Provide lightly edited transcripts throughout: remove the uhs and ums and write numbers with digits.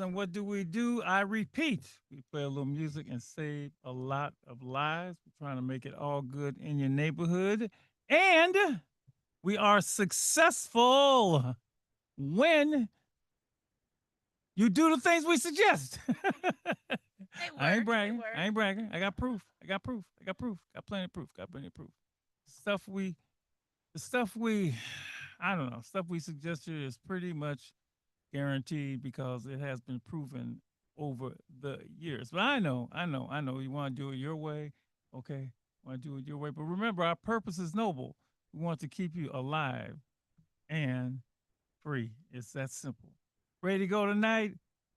And what do? I repeat, we play a little music and save a lot of lives. We're trying to make it all good in your neighborhood. And we are successful when you do the things we suggest. They I ain't work. They bragging. I work. ain't bragging. I got proof. I got proof. I got proof. Got plenty of proof. Got plenty of proof. Stuff we, the stuff we, I don't know, stuff we suggest here is pretty much guaranteed because it has been proven over the years. But I know. You want to do it your way, okay? Want to do it your way. But remember, our purpose is noble. We want to keep you alive and free. It's that simple. Ready to go tonight?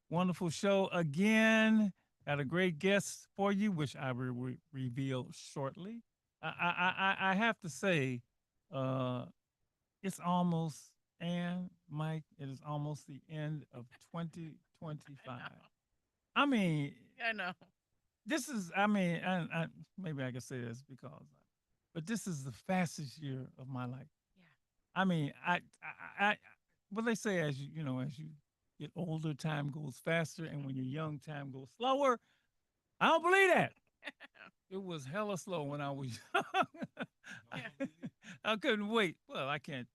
Wonderful show again. Got a great guest for you, which I will reveal shortly. I have to say, uh, it's almost, and Mike, it is almost the end of I 2025. know. I mean, I know. this is, I mean, maybe I can say this because, but this is the fastest year of my life. Yeah. I mean, what they say as as you get older, time goes faster, and when you're young, time goes slower. I don't believe that. It was hella slow when I was young. I, Yeah. I couldn't wait. Well, I can't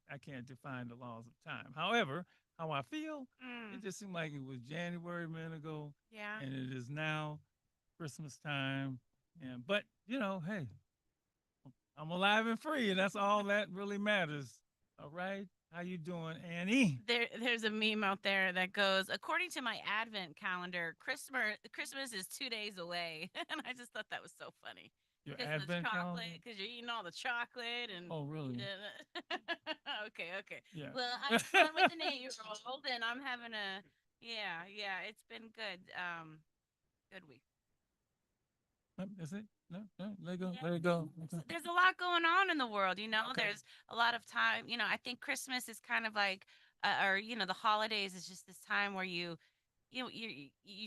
define the laws of time. However, how I feel, it Mm. just seemed like it was January a minute ago, Yeah. and it is now Christmas time. And but hey, I'm alive and free, and that's all that really matters. All right, how you doing, Annie? There's a meme out there that goes, according to my advent calendar, Christmas is 2 days away, and I just thought that was so funny Your because of the advent calendar? chocolate, because you're eating all the chocolate and. Oh, really? Okay, okay. Yeah. Well, having fun with an 8-year-old, and I'm having a yeah, yeah. It's been good. Good week. That's it. No, no, let it go. Yeah, Let it go. Okay. there's a lot going on in the world. Okay. There's a lot of time. I think Christmas is kind of like, or the holidays is just this time where you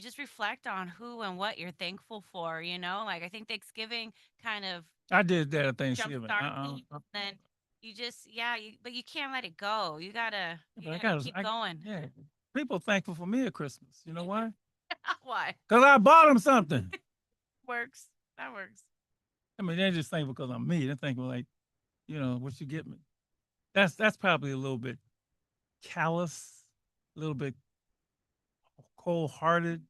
just reflect on who and what you're thankful for. Like I think Thanksgiving kind of I did that at Thanksgiving. jumpstart people, then you just but you can't let it go. You gotta Yeah, you but gotta keep going. yeah. People thankful for me at Christmas. You know why? Why? Because I bought them something. Works. That works. I mean, they're just thankful because I'm me. They're thankful, like, what you get me. That's probably a little bit callous, a little bit cold hearted,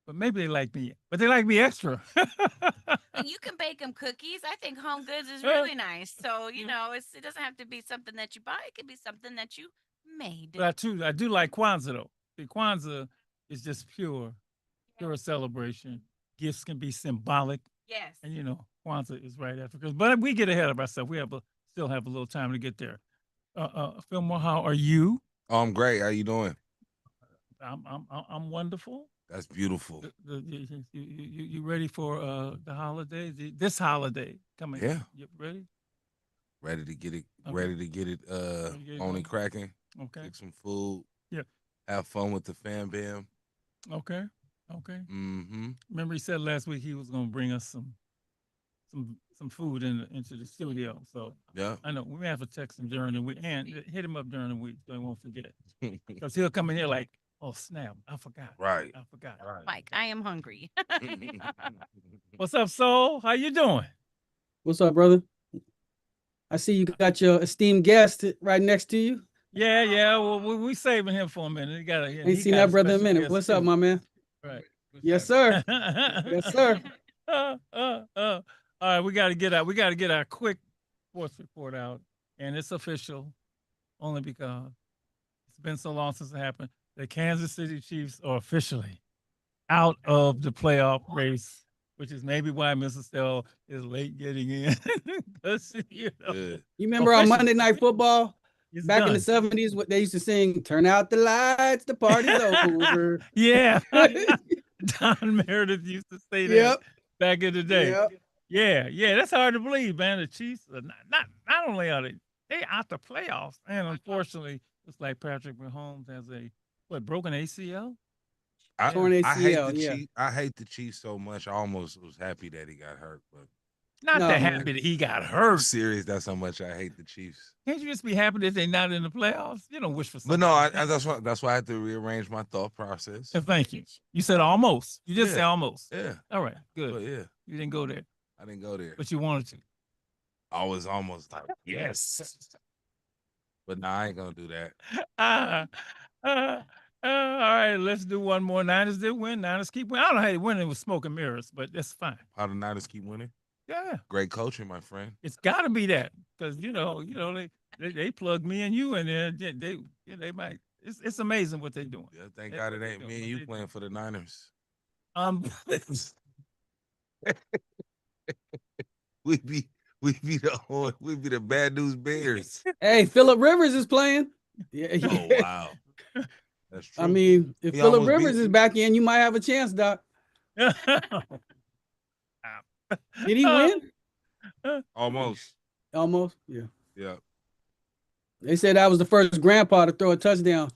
but maybe they like me. But they like me extra. And you can bake them cookies. I think home goods is really nice. So, it doesn't have to be something that you buy. It could be something that you made. But I do like Kwanzaa though. See, Kwanzaa is just Yeah. pure celebration. Gifts can be symbolic, Yes. and Kwanzaa is right after Christmas. But we get ahead of ourselves. Still have a little time to get there. Fillmore, how are you? Oh, I'm great. How you doing? I'm wonderful. That's beautiful. You ready for the holiday? This holiday coming. Yeah. You ready? Ready to get it Okay. ready to get it Ready to get it on and going? cracking. Okay. Cook some food. Yeah. Have fun with the fam bam. Okay. Okay. Mm-hmm. Remember, he said last week he was going to bring us some food into the studio. So Yeah. I know we may have to text him during the week and hit him up during the week so he won't forget. Because he'll come in here like, oh snap, I forgot. Right. I forgot. Right. Mike, I am hungry. What's up, Soul? How you doing? What's up, brother? I see you got your esteemed guest right next to you. Yeah, yeah. Well, we saving him for a minute. Ain't He seen got a that brother in a special minute. guest What's up, too. my man? Right. Yes, sir. Yes, sir. All right, we got to get our quick sports report out, and it's official only because it's been so long since it happened. The Kansas City Chiefs are officially out of the playoff race, which is maybe why Mrs. Stell is late getting in. 'Cause, Good. You remember on officially, Monday Night Football it's back in the done. 70s, what they used to sing, turn out the lights, the party's over. Yeah, Don Meredith used to say that Yep. back in the day. Yep. Yeah, yeah, that's hard to believe, man. The Chiefs are not only are they out the playoffs, and unfortunately, it's like Patrick Mahomes has a broken ACL. I Yeah, Torn I hate ACL. the Yeah. Chief. I hate the Chiefs so much. I almost was happy that he got hurt, but Not No, that man. happy that he got I'm hurt. serious. That's how much I hate the Chiefs. Can't you just be happy that they're not in the playoffs? You don't wish for But something. no, that's why I had to rearrange my thought process. Thank you. You said almost. You just Yeah. said almost. Yeah. All right. Good. But yeah, You didn't go there, I didn't go there. but you wanted to. I was almost like, yes. But nah, I ain't gonna do that. All right, let's do one more. Niners did win. Niners keep winning. I don't know how they winning with smoke and mirrors, but that's fine. How the Niners keep winning? Yeah, Great coaching, my friend. it's got to be that because they plug me and you in there. They might. It's amazing what they're doing. Yeah, thank That's God what it they ain't doing, me and what you they playing for the Niners. we be the bad news Bears. Hey, Phillip Rivers is playing. Yeah, Oh yeah. wow, that's true. I mean, if He Phillip almost Rivers beat is you. back in, you might have a chance, Doc. Did he win? Almost. Almost. Yeah. Yeah. They said that was the first grandpa to throw a touchdown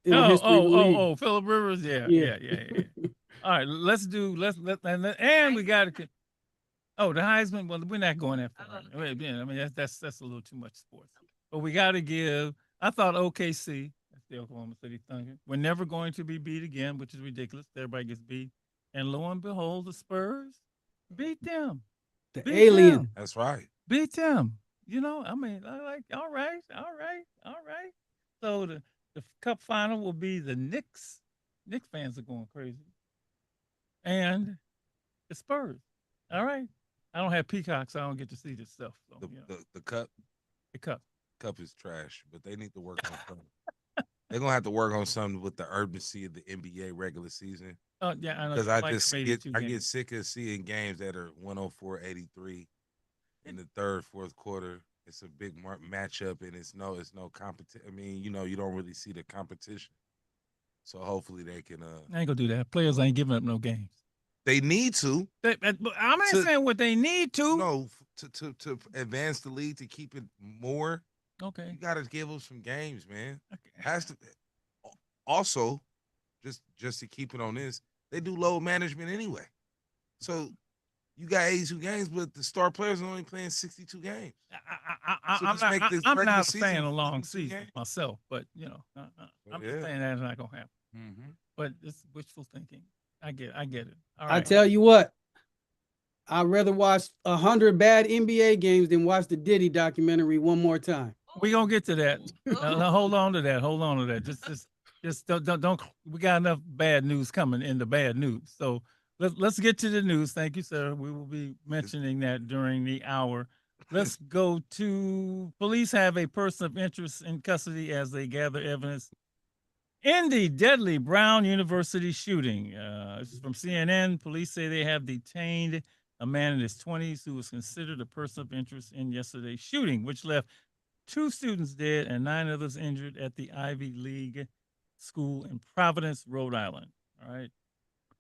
in the history of the league. Philip Rivers. Yeah. All right, and we got to. Oh, the Heisman. Well, we're not going that far. I mean, that's a little too much sports. But we got to give. I thought OKC, that's the Oklahoma City Thunder, we're never going to be beat again, which is ridiculous. Everybody gets beat, and lo and behold, the Spurs beat them. The Beat alien. them. That's right. Beat them. I mean, I like. All right. So the Cup final will be the Knicks. Knicks fans are going crazy, and the Spurs. All right. I don't have Peacock, so I don't get to see this stuff. So, The cup the Cup. is trash, but they need to work on something. They're gonna have to work on something with the urgency of the NBA regular season. Oh yeah, I know. Because Like I get sick of seeing games that are 104-83 in the third, fourth quarter. It's a big matchup, and it's no competition. I mean, you don't really see the competition. So hopefully they can. I ain't gonna do that. Players ain't giving up no games. They need to. I'm not saying what they need to. No, to advance the league to keep it more. Okay. You got to give them some games, man. Okay. Has to. Also, just to keep it on this, they do load management anyway. So you got 82 games, but the star players are only playing 62 games. I'm not saying a long season myself, but I'm just saying that's not gonna happen. Mm-hmm. But it's wishful thinking. I get it. All I right. tell you what, I'd rather watch 100 bad NBA games than watch the Diddy documentary one more time. We gonna get to that. Now, hold on to that. Just don't. We got enough bad news coming in the bad news. So let's get to the news. Thank you, sir. We will be mentioning that during the hour. Let's go to police have a person of interest in custody as they gather evidence in the deadly Brown University shooting. This is from CNN. Police say they have detained a man in his 20s who was considered a person of interest in yesterday's shooting, which left 2 students dead and 9 others injured at the Ivy League school in Providence, Rhode Island. All right.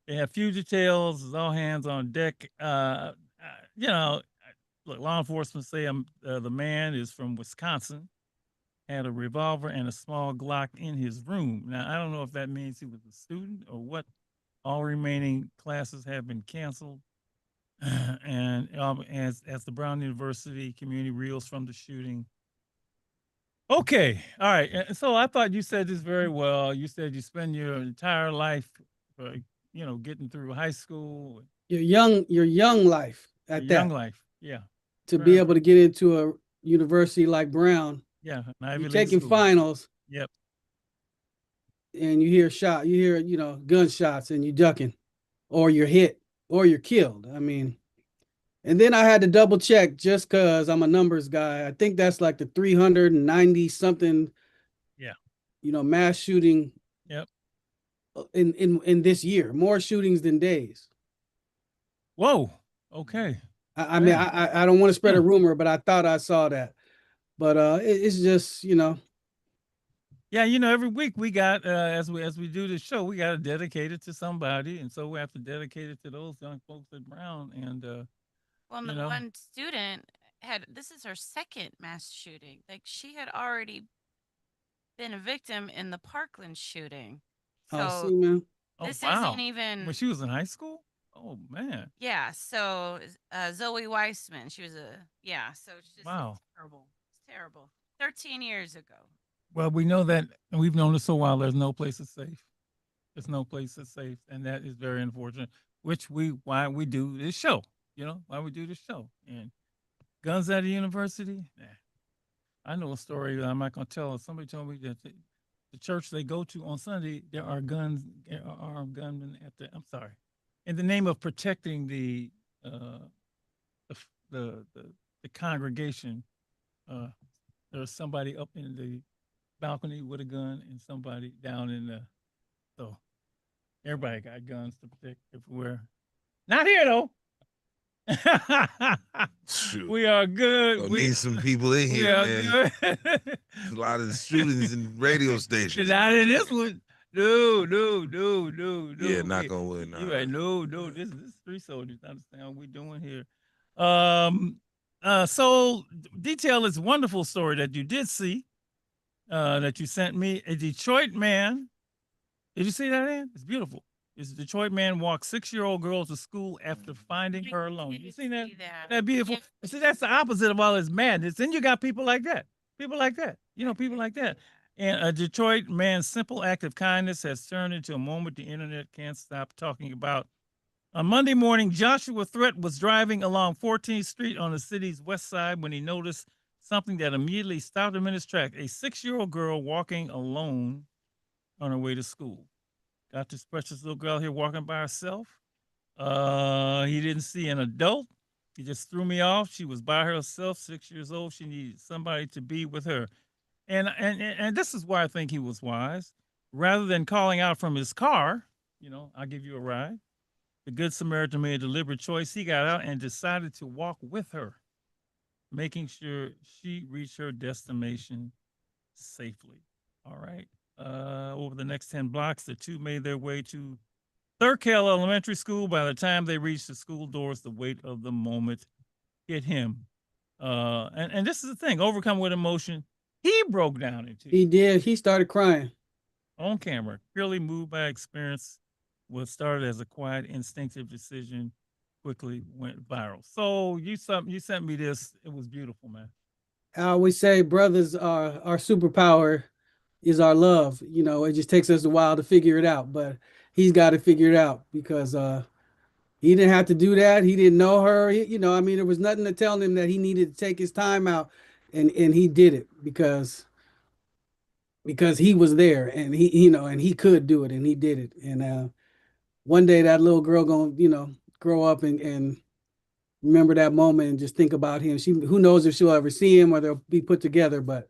They have few details. It's all hands on deck. Look, law enforcement say the man is from Wisconsin, had a revolver and a small Glock in his room. Now, I don't know if that means he was a student or what. All remaining classes have been canceled. And as the Brown University community reels from the shooting. Okay, all right. And so I thought you said this very well. You said you spend your entire life, getting through high school. Your young life at Young that. life, yeah. To be able to get into a university like Brown. Yeah, you're taking finals. Yep. And you hear gunshots and you ducking, or you're hit, or you're killed. I mean, and then I had to double check just because I'm a numbers guy. I think that's like the 390 something. Yeah. Mass shooting. Yep. In this year, more shootings than days. Whoa. Okay. I mean, I don't want to spread a rumor, but I thought I saw that. But it's just Yeah, every week we got as we do this show, we got to dedicate it to somebody, and so we have to dedicate it to those young folks at Brown. And the one student this is her second mass shooting. Like, she had already been a victim in the Parkland shooting. So see, man. this wow. isn't even when she was in high school. Oh man. Yeah, so Zoe Weissman, she was so it's just Wow. terrible. It's terrible. 13 years ago. Well, we know that, and we've known this so while. There's no place that's safe. There's no place that's safe, and that is very unfortunate. Which why we do this show. You know why we do this show. And guns at a university. Nah. I know a story that I'm not gonna tell. Somebody told me that the church they go to on Sunday, there are guns, there are armed gunmen at the. I'm sorry, in the name of protecting uh, the f- the congregation. Uh, there's somebody up in the balcony with a gun and somebody down in the. So everybody got guns to protect everywhere. Not here though. Shoot. We are good. Gonna need some people in We here, are man. good. A lot of the shootings in radio stations. Not in this one. No, no, no, no, no. Yeah, knock on wood. You Nah. right. No, no. This street soldiers understand what we're doing here. So detail is wonderful story that you did see. That you sent me. A Detroit man. Did you see that? In? It's beautiful. This Detroit man walked 6-year-old girl to school after finding her alone. You seen that? See that? That beautiful. Yeah. See, that's the opposite of all this madness. Then you got people like that. People like that. You know, people like that. And a Detroit man's simple act of kindness has turned into a moment the internet can't stop talking about. On Monday morning, Joshua Threat was driving along 14th Street on the city's west side when he noticed something that immediately stopped him in his track. A 6-year-old girl walking alone on her way to school. Got this precious little girl here walking by herself. He didn't see an adult. He just threw me off. She was by herself, 6 years old. She needed somebody to be with her. And this is why I think he was wise. Rather than calling out from his car, I'll give you a ride. The Good Samaritan made a deliberate choice. He got out and decided to walk with her, making sure she reached her destination safely. All right. Over the next 10 blocks, the two made their way to Thurkel Elementary School. By the time they reached the school doors, the weight of the moment hit him. And this is the thing, overcome with emotion. He broke down into He did. He started crying. on camera, clearly moved by experience. What started as a quiet, instinctive decision quickly went viral. So you sent me this. It was beautiful, man. I always say brothers are our superpower is our love. It just takes us a while to figure it out, but he's got to figure it out because he didn't have to do that. He didn't know her. I mean, there was nothing to tell him that he needed to take his time out, and he did it because he was there and and he could do it and he did it. And one day that little girl gonna grow up and remember that moment and just think about him. Who knows if she'll ever see him or they'll be put together, but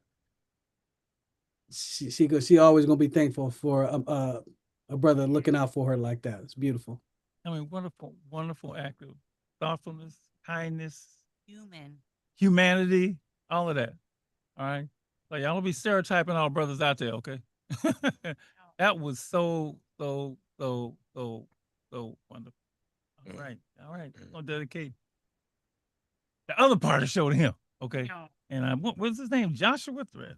she always gonna be thankful for a brother looking out for her like that. It's beautiful. I mean, wonderful, wonderful act of thoughtfulness, kindness, Human. humanity, all of that. All right. Like, y'all don't be stereotyping all brothers out there, okay? That was so wonderful. All right. All right. I'm going to dedicate the other part of the show to him, okay? No. And what's his name? Joshua Thread.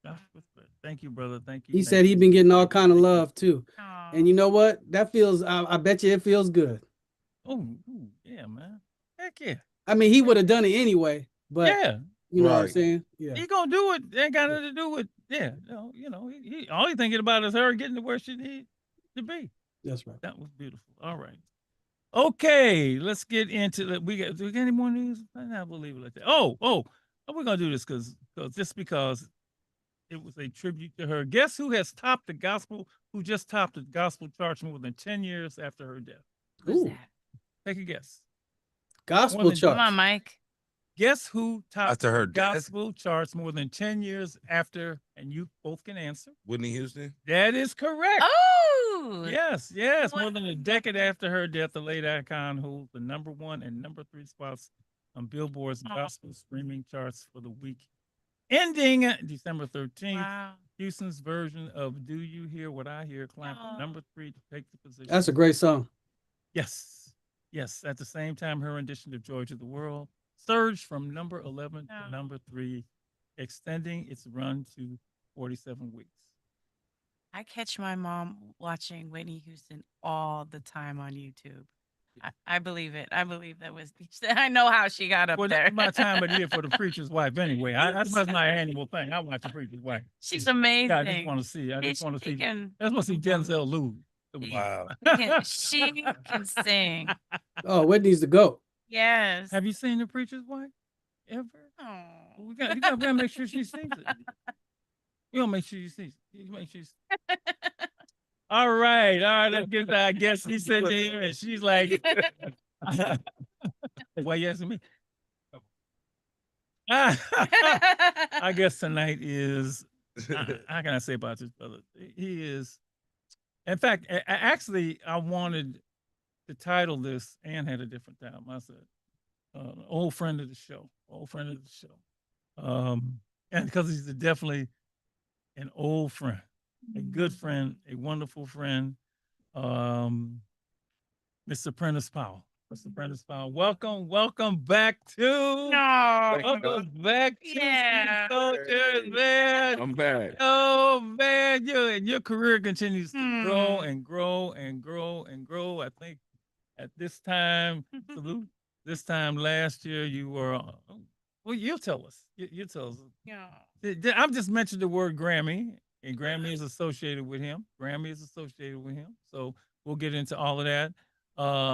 Joshua Thread. Thank you, brother. Thank you. He thank said he'd you. been getting all kind of Thank you. love too. And you know what? That feels. I bet you it feels good. Oh, ooh, yeah, man. Heck yeah. I mean, he would have done it anyway, but Yeah. you know what I'm Right. saying? Yeah. He gonna do it. Ain't got nothing to do with he all he thinking about is her getting to where she needs to be. That's right. That was beautiful. All right. Okay, let's get into the do we get any more news? I will leave it like that. We're gonna do this because it was a tribute to her. Guess who just topped the gospel charts more than 10 years after her death? Who's Ooh. that? Take a guess. Gospel More than- church. Come on, Mike. Guess who topped After her death, gospel charts more than 10 years after, and you both can answer. Whitney Houston. That is correct. Oh, Yes, more What? than a decade after her death, the late icon holds the number 1 and number 3 spots on Billboard's gospel streaming charts for the week ending December 13th. wow. Houston's version of "Do You Hear What I Hear" climbed from Oh. number 3 to take the position. That's a great song. Yes. At the same time, her rendition of "Joy to the World" surged from number 11 Oh. to number 3, extending its run to 47 weeks. I catch my mom watching Whitney Houston all the time on YouTube. I believe it. I believe that was. I know how she got up Well, there. that's my time of the year for the preacher's wife anyway. That's my annual thing. I watch the preacher's wife. She's Yeah, amazing. I just want to see. I just want to see. Can, I just want to see Denzel lose. Wow. she can sing. Oh, Whitney's the GOAT. Yes. Have you seen the preacher's wife ever? Oh. We gotta make sure she sings it. You gotta make sure you see. You make sure. All right. Let's get that. I guess he said to him, and she's like, "Why you asking me?" I guess tonight is. How can I say about this brother? He is. In fact, actually, I wanted to title this and had a different title. I said, "Old friend of the show." Old friend of the show. And because he's definitely an old friend, a good friend, a wonderful friend. Mr. Prentice Powell. Mr. Prentice Powell, welcome back to No. welcome back to Yeah. Soldiers, man. I'm back. Oh man, your career continues to grow Hmm. and grow and grow and grow. I think at this time, salute. This time last year, you were. Well, you'll tell us. You tell us. Yeah. I've just mentioned the word Grammy, and Grammy is associated with him. Grammy is associated with him. So we'll get into all of that.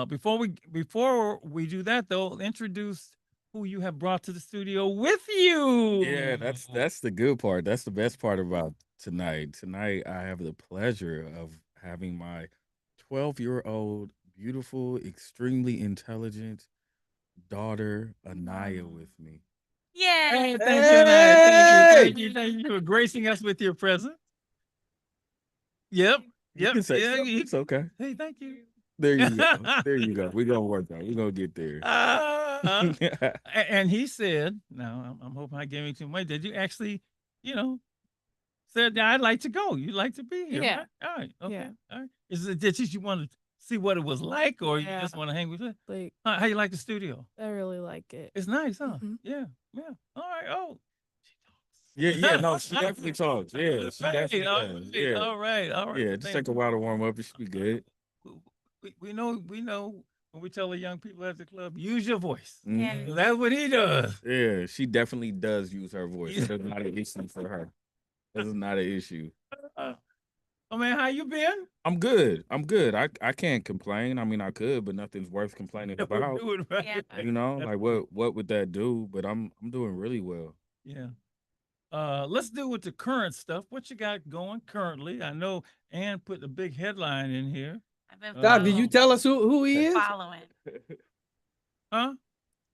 Before we do that though, introduce who you have brought to the studio with you. Yeah, that's the good part. That's the best part about tonight. Tonight I have the pleasure of having my 12-year-old, beautiful, extremely intelligent daughter Anaya with me. Yeah. Hey, thank you, Anaya. Thank you for gracing us with your presence. Yep. You can say Yeah, it's okay. Hey, thank you. There you go. There you go. We're gonna work that. We're gonna get there. And he said, "Now I'm hoping I gave him too much. Did you actually, you know, said that I'd like to go? You'd like to be here? Yeah. Right? All right. Okay. Yeah. All right. Is it that you want to see what it was like, or you Yeah. just want to hang with it? Like, How you like the studio? I really like it. It's nice, huh? Mhm. Yeah. All right. Oh, Yeah, no, she definitely talks. Yeah, she Right, definitely all does. right, Yeah. all right. Yeah, just take a while to warm up. It should be good. We know when we tell the young people at the club, use your voice. Mhm. So that's what he does. Yeah, she definitely does use her voice. That's not an issue for her. That's not an issue. Oh man, how you been? I'm good. I can't complain. I mean, I could, but nothing's worth complaining about. Doing right. Yeah. You know, That's like what would that do? But I'm doing really well. Yeah. Let's do with the current stuff. What you got going currently? I know Ann put a big headline in here. I've been Doc, did you tell us who he is? following. Huh?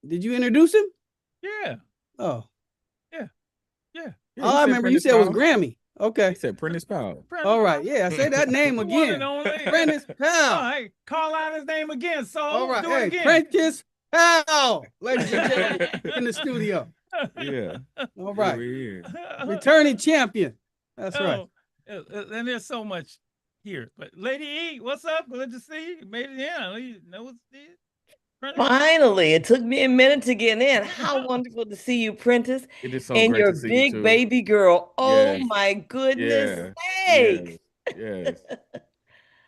Did you introduce him? Yeah. Oh, Yeah. Yeah, all I remember you Prentice said was Powell. Grammy. Okay. He said Prentice Powell. All right. Yeah, say that name The one and again. only. Prentice All Powell. right. Call out his name again. So All right. do it Hey, again. Prentice Powell, ladies and gentlemen, in the studio. Yeah. All Here right. we is. Returning champion. That's right. And there's so much here. But Lady E, what's up? Good to see you. You made it in. You know what's this? Finally, it took me a minute to get in. How wonderful to see you, Prentice, It is so and great your to see you big too. baby girl. Oh Yes. my goodness Yeah. sakes! Yes.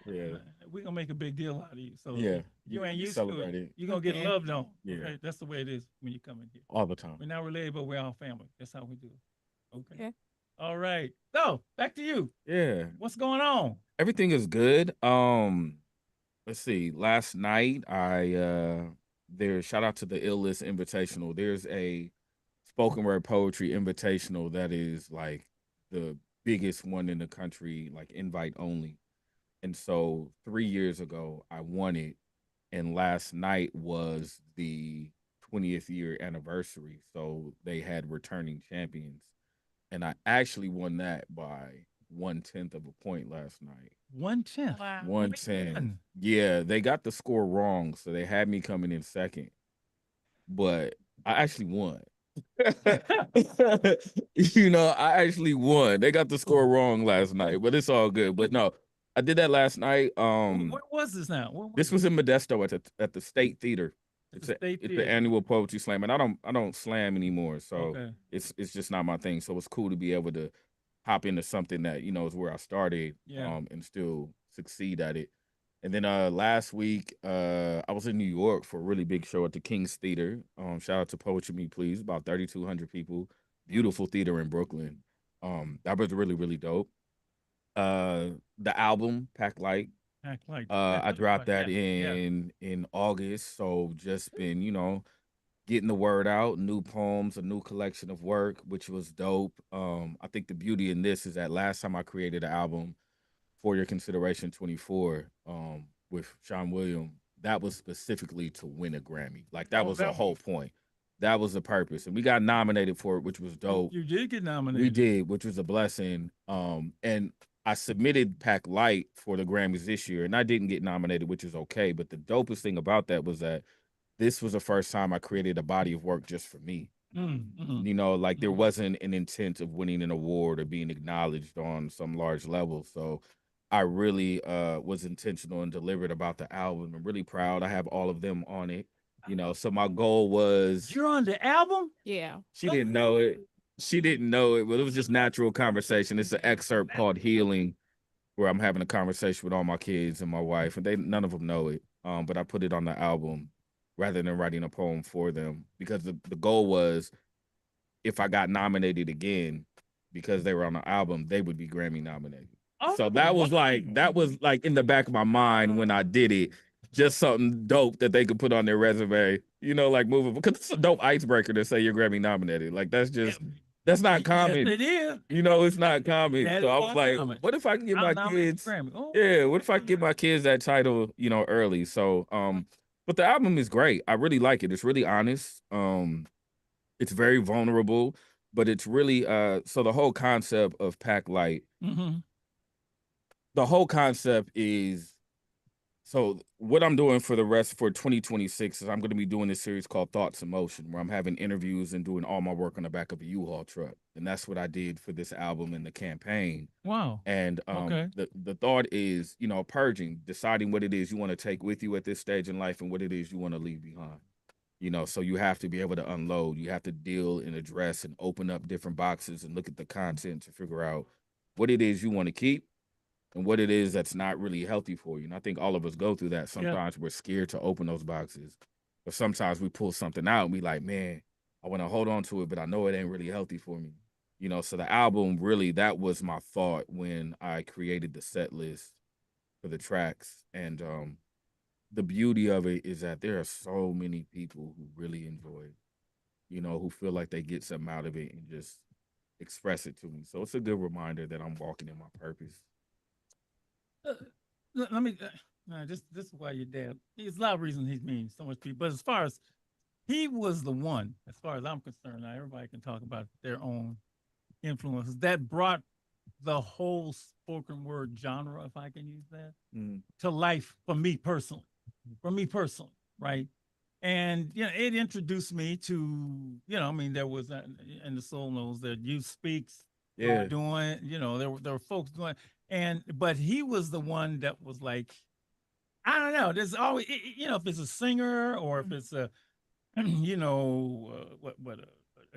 Yeah. We're gonna make a big deal out of you. So Yeah. you ain't We used to celebrate it. it. You're gonna get Okay. loved on. Yeah. Okay? That's the way it is when you come in here. All the time. We're not related, but we're all family. That's how we do it. Okay. Okay. All right. So back to you. Yeah. What's going on? Everything is good. Let's see. Last night shout out to the Ill List Invitational. There's a spoken word poetry invitational that is like the biggest one in the country, like invite only. And so 3 years ago I won it, and last night was the 20th year anniversary. So they had returning champions. And I actually won that by 1/10 of a point last night. 1/10. Wow. 110. Yeah, they got the score wrong, so they had me coming in second. But I actually won. I actually won. They got the score wrong last night, but it's all good. But no, I did that last night. What was this now? This was in Modesto at the State Theater. At It's the State the Theater. annual poetry slam, and I don't slam anymore, so Okay. it's just not my thing. So it's cool to be able to hop into something that is where I started, Yeah. and still succeed at it. And then last week, I was in New York for a really big show at the King's Theater. Shout out to Poetry Me Please, about 3,200 people. Beautiful theater in Brooklyn. That was really, really dope. The album, Pack Light, Act like I dropped that yeah. in August. So just been, getting the word out, new poems, a new collection of work, which was dope. I think the beauty in this is that last time I created an album for your consideration 24 with Sean William, that was specifically to win a Grammy. Like that Oh, was the that whole point. That was the purpose. And we got nominated for it, which was dope. You did get We nominated. did, which was a blessing. And I submitted Pack Light for the Grammys this year, and I didn't get nominated, which is okay. But the dopest thing about that was that this was the first time I created a body of work just for me. Like there wasn't an intent of winning an award or being acknowledged on some large level. So I really was intentional and deliberate about the album. I'm really proud. I have all of them on it. So my goal was You're on the album? Yeah. she didn't know it. She didn't know it, but it was just natural conversation. It's an excerpt called Healing, where I'm having a conversation with all my kids and my wife, and none of them know it. But I put it on the album rather than writing a poem for them because the goal was if I got nominated again because they were on the album, they would be Grammy nominated. So that was like in the back of my mind when I did it, just something dope that they could put on their resume, like moving because it's a dope icebreaker to say you're Grammy nominated. Like that's not common. Yes, it is. It's not common. That So is I was not like, common. what if I can get my nominated kids? for Grammy. Oh. Yeah, what if I can get my kids that title, early? So but the album is great. I really like it. It's really honest. It's very vulnerable, but it's really so the whole concept of Pack Light, the whole concept is so what I'm doing for 2026 is I'm going to be doing this series called Thoughts in Motion, where I'm having interviews and doing all my work on the back of a U-Haul truck. And that's what I did for this album and the campaign. Wow. And Okay. the thought is, purging, deciding what it is you want to take with you at this stage in life and what it is you want to leave behind. So you have to be able to unload. You have to deal and address and open up different boxes and look at the content to figure out what it is you want to keep and what it is that's not really healthy for you. And I think all of us go through that. Sometimes we're scared to open those boxes, but sometimes we pull something out and we like, man, I want to hold on to it, but I know it ain't really healthy for me. So the album really, that was my thought when I created the set list for the tracks. And the beauty of it is that there are so many people who really enjoy it, who feel like they get something out of it and just express it to me. So it's a good reminder that I'm walking in my purpose. Let me. This is why your dad. There's a lot of reasons he means so much people. But as far as he was the one, as far as I'm concerned, now everybody can talk about their own influences that brought the whole spoken word genre, if I can use that, to life for me personally. Right? And it introduced me to, there was and the soul knows that youth speaks. Yeah. Doing, there were folks doing, but he was the one that was like, I don't know. There's always, if it's a singer or if it's a, a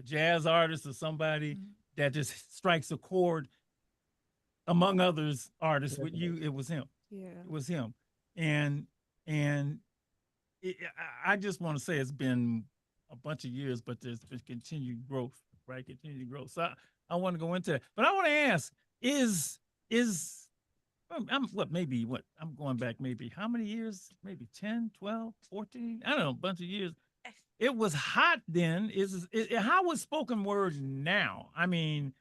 jazz artist or somebody that just strikes a chord among others artists with you, it was him. Yeah. It was him. And I just want to say it's been a bunch of years, but there's been continued growth, right? Continued growth. So I want to go into it, but I want to ask: I'm going back maybe how many years? Maybe 10, 12, 14? I don't know, a bunch of years. It was hot then. How is spoken word now? I mean,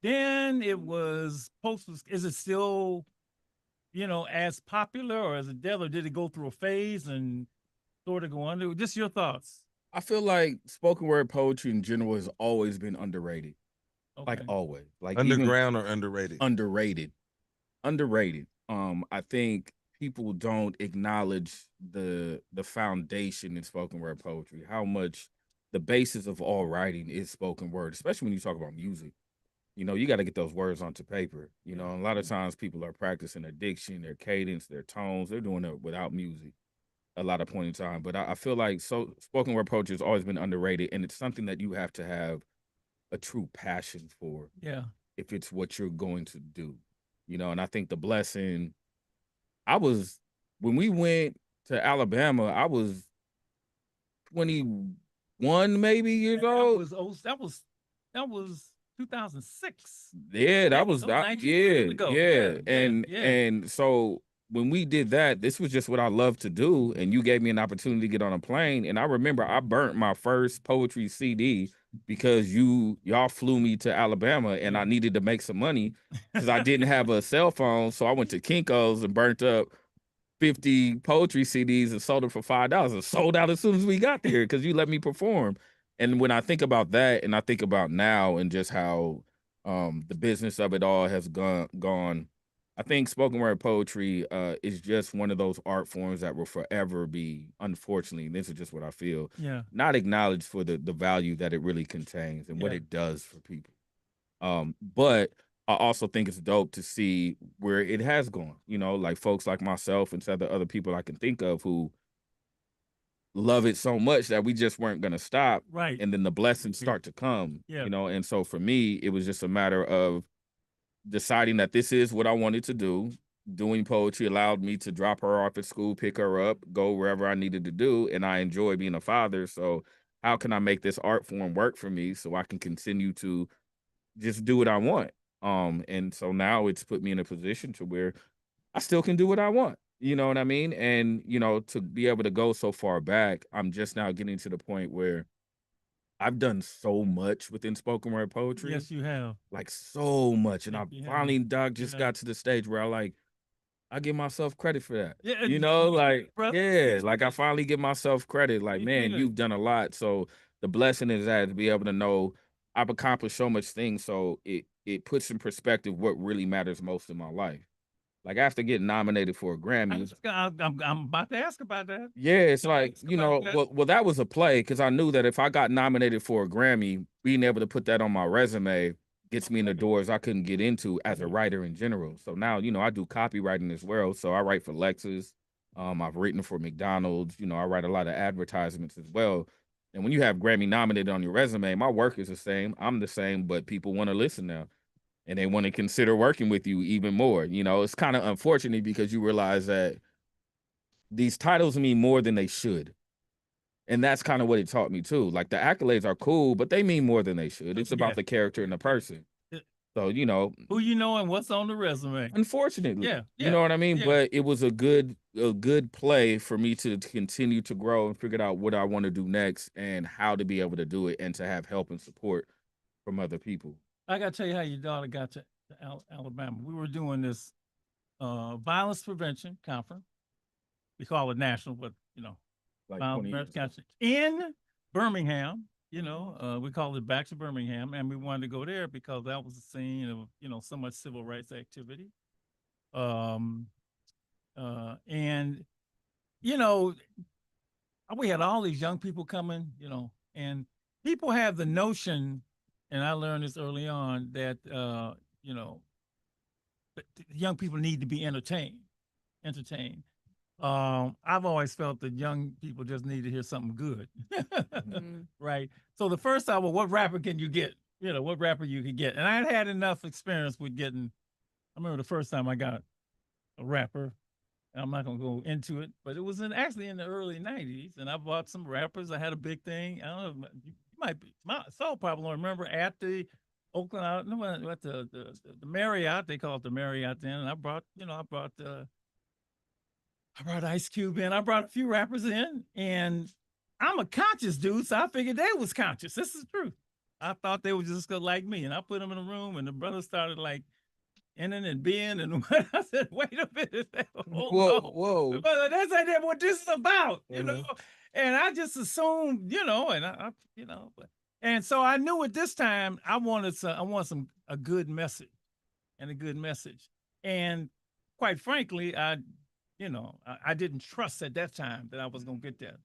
then it was post. Is it still, as popular, or is it dead, or did it go through a phase and sort of go under? Just your thoughts. I feel like spoken word poetry in general has always been underrated. Okay. Like always. Like Underground or underrated? Underrated. I think people don't acknowledge the foundation in spoken word poetry, how much the basis of all writing is spoken word, especially when you talk about music. You got to get those words onto paper. A lot of times people are practicing their diction, their cadence, their tones. They're doing it without music a lot of point in time. But I feel like spoken word poetry has always been underrated, and it's something that you have to have a true passion for. Yeah. If it's what you're going to do. And I think the blessing, I was when we went to Alabama, I was 21 maybe years old. That was 2006. Yeah, that was 19 years ago. and so when we did that, this was just what I love to do, and you gave me an opportunity to get on a plane, and I remember I burnt my first poetry CD because y'all flew me to Alabama, and I needed to make some money because I didn't have a cell phone, so I went to Kinko's and burnt up 50 poetry CDs and sold them for $5. It sold out as soon as we got there because you let me perform. And when I think about that, and I think about now and just how the business of it all has gone, I think spoken word poetry is just one of those art forms that will forever be, unfortunately, and this is just what I feel, not acknowledged for the value that it really contains and what it does for people. But I also think it's dope to see where it has gone, like folks like myself and some other people I can think of who love it so much that we just weren't going to stop. Right. And then the blessings start to come, and so for me, it was just a matter of deciding that this is what I wanted to do. Doing poetry allowed me to drop her off at school, pick her up, go wherever I needed to do. And I enjoy being a father. So how can I make this art form work for me so I can continue to just do what I want? And so now it's put me in a position to where I still can do what I want. You know what I mean? And, to be able to go so far back, I'm just now getting to the point where I've done so much within spoken word poetry. Yes, you have. Like so much. And Yes, I you finally, have. Doc, just got to the stage where I give myself credit for that. Yeah, Like I finally give myself credit. Like, man, you've done a lot. So the blessing is that to be able to know I've accomplished so much things. So it puts in perspective what really matters most in my life. Like after getting nominated for a Grammy, I'm about to ask about that. yeah, it's like, well, that was a play because I knew that if I got nominated for a Grammy, being able to put that on my resume gets me in the doors I couldn't get into as a writer in general. So now, I do copywriting as well. So I write for Lexus. I've written for McDonald's. I write a lot of advertisements as well. And when you have Grammy nominated on your resume, my work is the same. I'm the same, but people want to listen now. And they want to consider working with you even more. It's kind of unfortunate because you realize that these titles mean more than they should. And that's kind of what it taught me too. Like the accolades are cool, but they mean more than they should. It's about the character and the person. So, who you know and what's on the resume. Unfortunately. You know what I mean? Yeah. But it was a good play for me to continue to grow and figure out what I want to do next and how to be able to do it and to have help and support from other people. I got to tell you how your daughter got to Alabama. We were doing this violence prevention conference. We call it national, but like in Birmingham. We call it Back to Birmingham, and we wanted to go there because that was the scene of so much civil rights activity. And we had all these young people coming, and people have the notion, and I learned this early on, that young people need to be entertained. I've always felt that young people just need to hear something good. Right. So the first time, well, what rapper can you get? What rapper you can get. And I had enough experience with getting, I remember the first time I got a rapper, and I'm not going to go into it, but it was actually in the early 90s. And I bought some rappers. I had a big thing. I don't know, you might be, Saul probably don't remember, at the Oakland, at the Marriott, they call it the Marriott then. And I brought Ice Cube in. I brought a few rappers in, and I'm a conscious dude, so I figured they was conscious. This is true. I thought they were just gonna like me, and I put them in a room, and the brothers started like inning and being, and I said, "Wait a minute, whoa!" But that's not what this is about, And I just assumed, and I and so I knew at this time I want a good message, and quite frankly, I didn't trust at that time that I was going to get that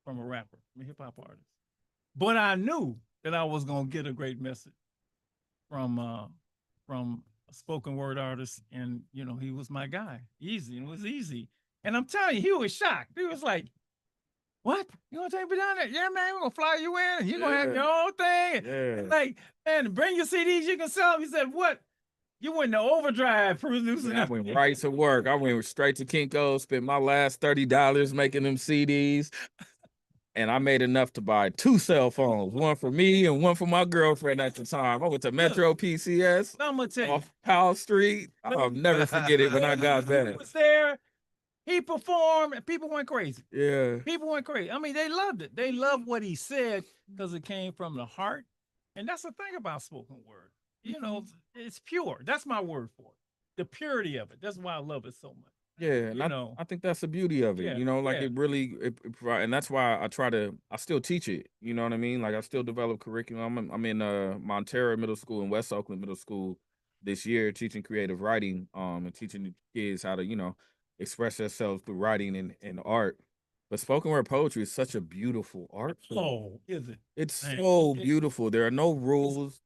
from a rapper, from a hip hop artist. But I knew that I was going to get a great message from a spoken word artist. And, he was my guy. It was easy. And I'm telling you, he was shocked. He was like, "What? You going to take me down there? Yeah, man, we're going to fly you in and you're going to have your own thing." Yeah. Like, man, bring your CDs, you can sell them. He said, "What? You went to overdrive producing Man, I that. went right to work. I went straight to Kinko's, spent my last $30 making them CDs. And I made enough to buy 2 cell phones, one for me and one for my girlfriend at the time. I went to Metro PCS I'm gonna tell you, off Powell Street. I'll never forget it when I got he back. was there. He performed, and people went crazy. Yeah. People went crazy. I mean, they loved it. They loved what he said because it came from the heart. And that's the thing about spoken word. You know, it's pure. That's my word for it. The purity of it. That's why I love it so much. Yeah, and You I, know. I think that's the beauty of it. Yeah, You know, like yeah. it really, it provide, and that's why I still teach it. You know what I mean? Like I still develop curriculum. I'm in Montero Middle School and West Oakland Middle School this year, teaching creative writing, and teaching the kids how to, express themselves through writing and art. But spoken word poetry is such a beautiful art form. Oh, is it? It's Man, so it- beautiful. There are no rules.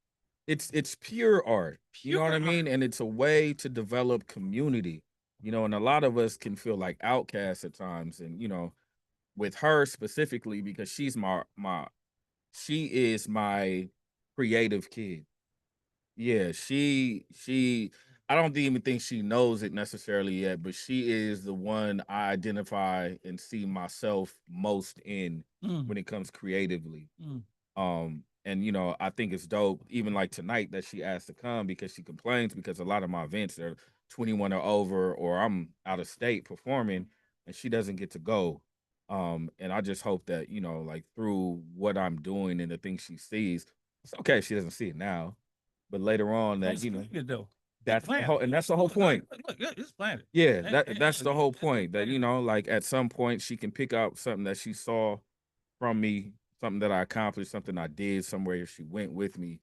It's pure art. You know what I Pure mean? And it's a way to develop community. And a lot of us can feel like outcasts at times. And with her specifically, because she is my creative kid. Yeah, she I don't even think she knows it necessarily yet, but she is the one I identify and see myself most in Mm, when it comes creatively. mm. And I think it's dope, even like tonight that she asked to come because she complains because a lot of my events are 21 or over, or I'm out of state performing and she doesn't get to go. And I just hope that, like through what I'm doing and the things she sees, it's okay if she doesn't see it now, but later on that, It's planted, though. that's the Planted. whole, and that's the whole point. Look, it's planted. Yeah, And that's the whole point. That planted. like at some point she can pick out something that she saw from me, something that I accomplished, something I did somewhere she went with me,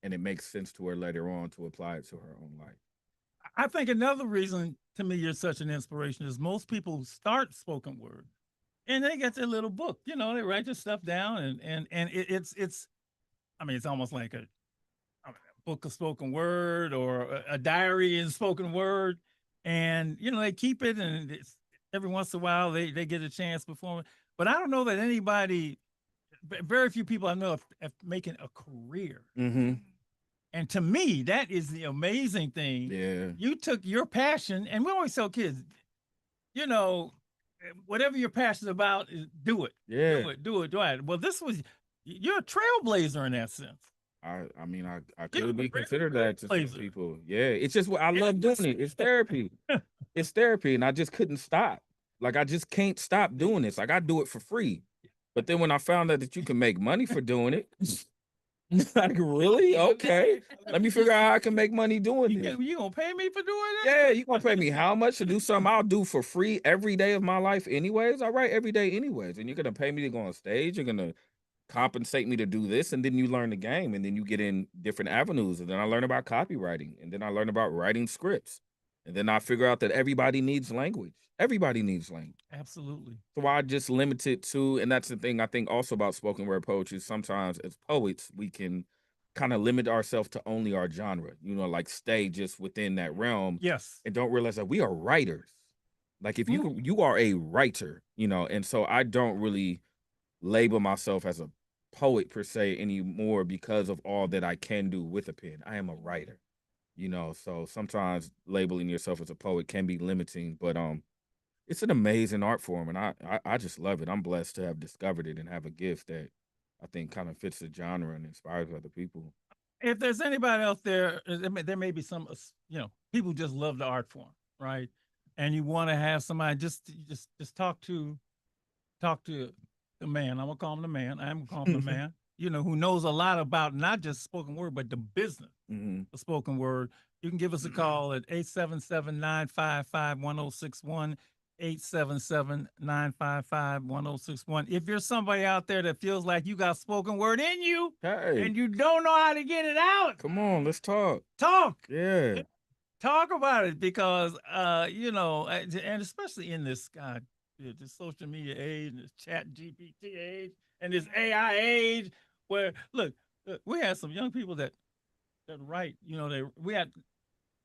and it makes sense to her later on to apply it to her own life. I think another reason to me you're such an inspiration is most people start spoken word and they get their little book. You know, they write their stuff down and it's I mean it's almost like a book of spoken word or a diary in spoken word, and they keep it and it's every once in a while they get a chance to perform it. But I don't know that anybody, very few people I know of making a career. Mm-hmm. And to me, that is the amazing thing. Yeah. You took your passion, and we always tell kids, you know, whatever you're passionate about, do it. Yeah. Do it. Well, you're a trailblazer in that sense. I mean, I You're could be a considered that to some trailblazer. people. Yeah. It's just what I love doing it. It's therapy. It's therapy. And I just couldn't stop. Like I just can't stop doing this. Like I do it for free. But then when I found out that you can make money for doing it, like really? Okay. Let me figure out how I can make money doing this. You gonna pay me for doing that? Yeah, you gonna pay me how much to do something I'll do for free every day of my life anyways? I write every day anyways. And you're gonna pay me to go on stage, you're gonna compensate me to do this, and then you learn the game, and then you get in different avenues. And then I learn about copywriting, and then I learn about writing scripts. And then I figure out that everybody needs language. Everybody needs language. Absolutely. So I just limit it to, and that's the thing I think also about spoken word poetry. Sometimes as poets, we can kind of limit ourselves to only our genre, like stay just within that realm. Yes. And don't realize that we are writers. Like if you are a writer, and so I don't really label myself as a poet per se anymore because of all that I can do with a pen. I am a writer, so sometimes labeling yourself as a poet can be limiting, but it's an amazing art form, and I just love it. I'm blessed to have discovered it and have a gift that I think kind of fits the genre and inspires other people. If there's anybody out there, there may be some, people just love the art form, right? And you want to have somebody just talk to the man. I'm gonna call him the man. I'm gonna call him the man. Who knows a lot about not just spoken word, but the business of spoken word. You can give us a call at 877-955-1061. 877-955-1061. If you're somebody out there that feels like you got spoken word in you and you don't know how to get it out, come on, let's talk. Yeah. Talk about it because, and especially in this, the social media age, this chat GPT age, and this AI age, where, look, we had some young people that write,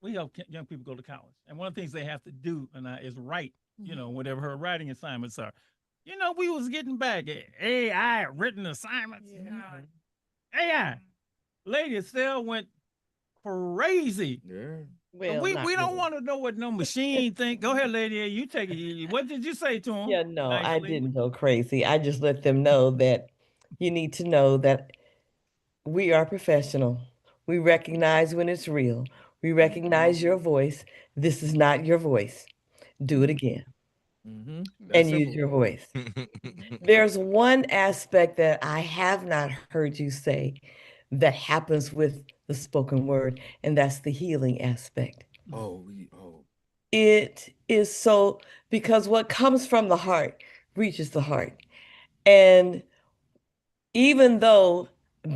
we help young people go to college. And one of the things they have to do is write, whatever her writing assignments are. We was getting back AI written assignments. AI. Lady Estelle went crazy. Yeah. Well, we not we don't really. want to know what no machine think. Go ahead, lady. You take it. What did you say to him? Yeah, no, I Nicely. didn't go crazy. I just let them know that you need to know that we are professional. We recognize when it's real. We recognize your voice. This is not your voice. Do it again Mm-hmm. That's and use simple. your voice. There's one aspect that I have not heard you say that happens with the spoken word, and that's the healing aspect. Oh. It is so because what comes from the heart reaches the heart. And even though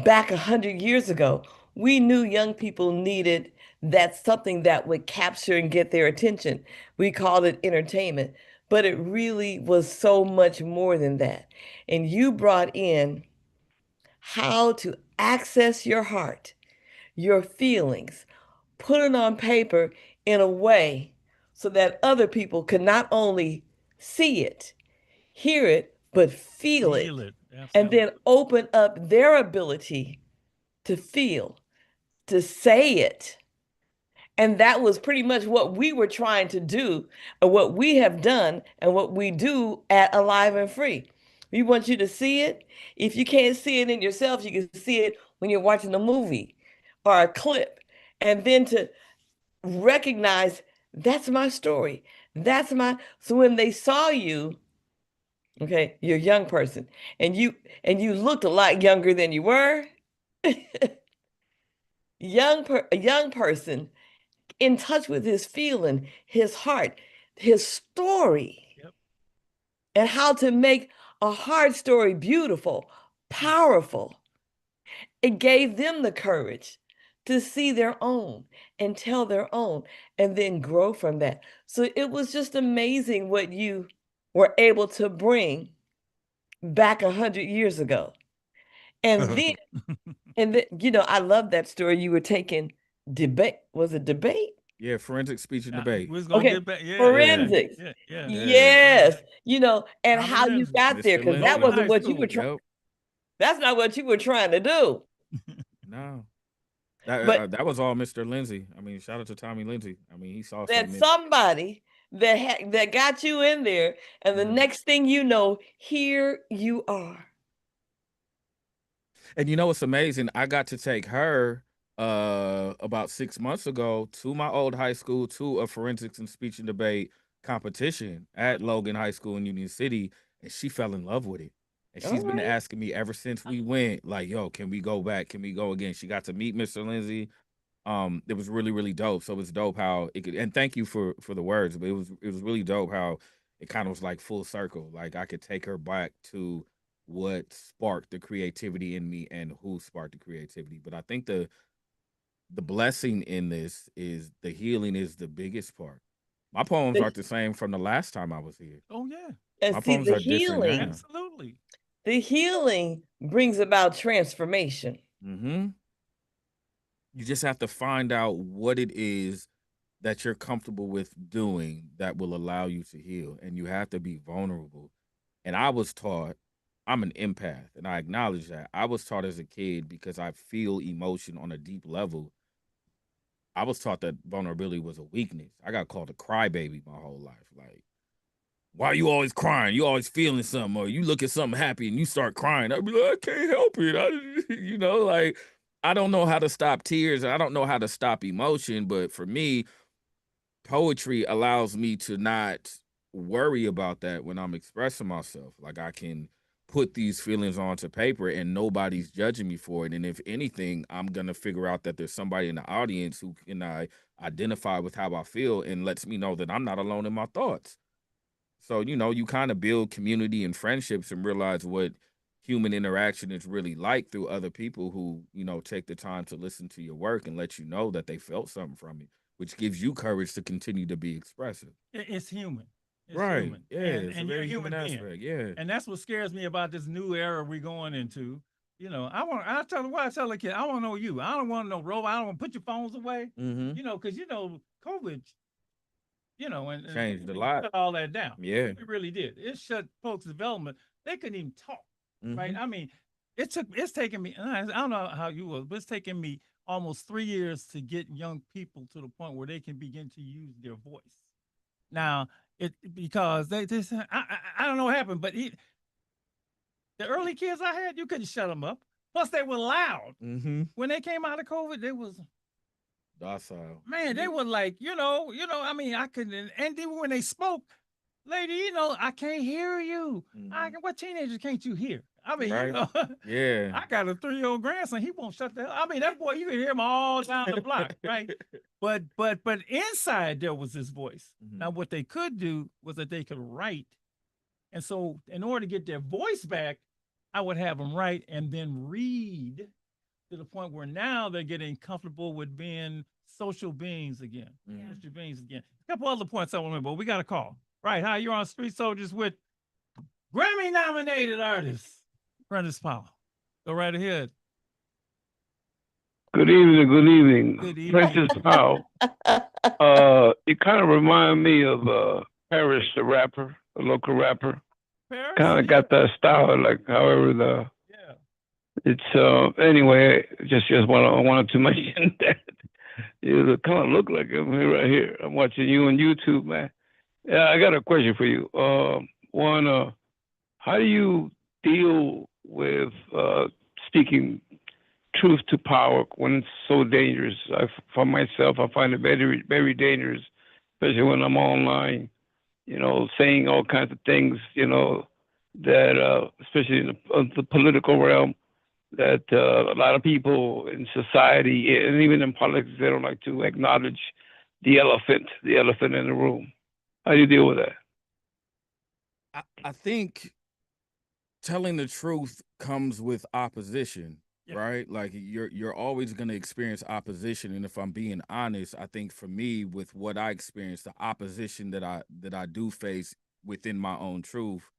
back 100 years ago, we knew young people needed that something that would capture and get their attention. We called it entertainment, but it really was so much more than that. And you brought in how to access your heart, your feelings, put it on paper in a way so that other people can not only see it, hear it, but feel Feel it, it. and Absolutely. then open up their ability to feel, to say it. And that was pretty much what we were trying to do, and what we have done, and what we do at Alive and Free. We want you to see it. If you can't see it in yourself, you can see it when you're watching a movie or a clip. And then to recognize that's my story. That's my so when they saw you, okay, you're a young person, and you looked a lot younger than you were. A young person in touch with his feeling, his heart, his story, Yep. and how to make a hard story beautiful, Mm. powerful. It gave them the courage to see their own and tell their own and then grow from that. So it was just amazing what you were able to bring back 100 years ago. And then, I love that story. You were taking debate. Was it debate? Yeah, forensic speech and Yeah, debate. we was gonna Okay, get back. Yeah, Yeah. forensics. yeah. Yeah. Yes, and Common how you Lindsay. got there, Mr. because that Logan Lindsay. wasn't High what you were School. trying. Yep. That's not what you were trying to do. No. That But that was all Mr. Lindsay. I mean, shout out to Tommy Lindsay. I mean, he saw that something in somebody that got you in there, and the yeah. next thing you know, here you are. And you know what's amazing? I got to take her about 6 months ago to my old high school to a forensics and speech and debate competition at Logan High School in Union City, and she fell in love with it. And All she's been right. asking me ever since we went, like, yo, can we go back? Can we go again? She got to meet Mr. Lindsay. It was really, really dope. So it's dope how it could, and thank you for the words, but it was really dope how it kind of was like full circle. Like I could take her back to what sparked the creativity in me and who sparked the creativity. But I think the blessing in this is the healing is the biggest part. My poems The- aren't the same from the last time I was here. Oh yeah. And My see, poems are different now. Absolutely. the healing brings about transformation. Mm-hmm. You just have to find out what it is that you're comfortable with doing that will allow you to heal. And you have to be vulnerable. And I was taught, I'm an empath, and I acknowledge that. I was taught as a kid because I feel emotion on a deep level. I was taught that vulnerability was a weakness. I got called a crybaby my whole life. Like, why are you always crying? You always feeling something, or you look at something happy and you start crying. I'd be like, I can't help it. Like I don't know how to stop tears. I don't know how to stop emotion. But for me, poetry allows me to not worry about that when I'm expressing myself. Like I can put these feelings onto paper and nobody's judging me for it. And if anything, I'm gonna figure out that there's somebody in the audience who can identify with how I feel and lets me know that I'm not alone in my thoughts. So, you kind of build community and friendships and realize what human interaction is really like through other people who, take the time to listen to your work and let you know that they felt something from it, which gives you courage to continue to be expressive. It's human. It's Right. human. Yeah. And It's a you're a very human human being. aspect. Yeah. And that's what scares me about this new era we're going into. I tell the kid, I want to know you. I don't want no robot. I don't want to put your phones away. Mm-hmm. Because COVID, and Changed a it lot. shut all that down. Yeah. It really did. It shut folks' development. They couldn't even talk. Right. Mm-hmm. I mean, it's taken me, I don't know how you was, but it's taken me almost 3 years to get young people to the point where they can begin to use their voice. Now, it because they said, I don't know what happened, but the early kids I had, you couldn't shut them up. Plus, they were loud. Mm-hmm. When they came out of COVID, they was Docile. man, they were like, I mean, I couldn't, and then when they spoke, lady, I can't hear you. What teenagers can't you hear? I mean, Right. Yeah. I got a 3-year-old grandson. He won't shut the hell. I mean, that boy, you can hear him all down the block, right? But inside there was this voice. Now, what they could do was that they could write, and so in order to get their voice back, I would have them write and then read to the point where now they're getting comfortable with being social beings again. Social beings again. A couple other points I want to make, but we got a call. Right, hi, you're on Street Soldiers with Grammy-nominated artist Prentice Powell. Go right ahead. Good evening. Good evening. Good evening. Prentice Powell. You kind of remind me of Paris, the rapper, the local rapper. Paris? Kind of got that style, like however Yeah. it's anyway. Just wanted to mention that you kind of look like him right here. I'm watching you on YouTube, man. Yeah, I got a question for you. One, how do you deal with speaking truth to power when it's so dangerous? For myself, I find it very, very dangerous, especially when I'm online, saying all kinds of things, that, especially in the political realm, that a lot of people in society and even in politics, they don't like to acknowledge the elephant in the room. How do you deal with that? I think telling the truth comes with opposition, right? Like you're always going to experience opposition, and if I'm being honest, I think for me, with what I experienced, the opposition that I do face within my own truth,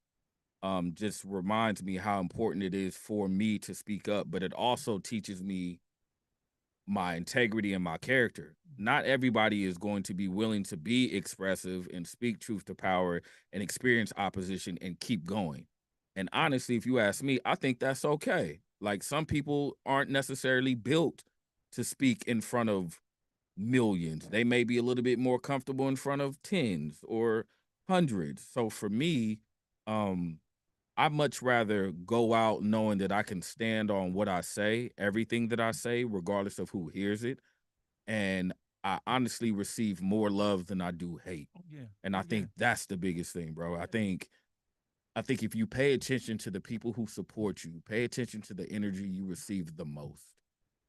just reminds me how important it is for me to speak up, but it also teaches me my integrity and my character. Not everybody is going to be willing to be expressive and speak truth to power and experience opposition and keep going. And honestly, if you ask me, I think that's okay. Like, some people aren't necessarily built to speak in front of millions. They may be a little bit more comfortable in front of tens or hundreds. So for me, I much rather go out knowing that I can stand on what I say, everything that I say, regardless of who hears it. And I honestly receive more love than I do hate. Yeah. And I think that's the biggest thing, bro. I think if you pay attention to the people who support you, pay attention to the energy you receive the most.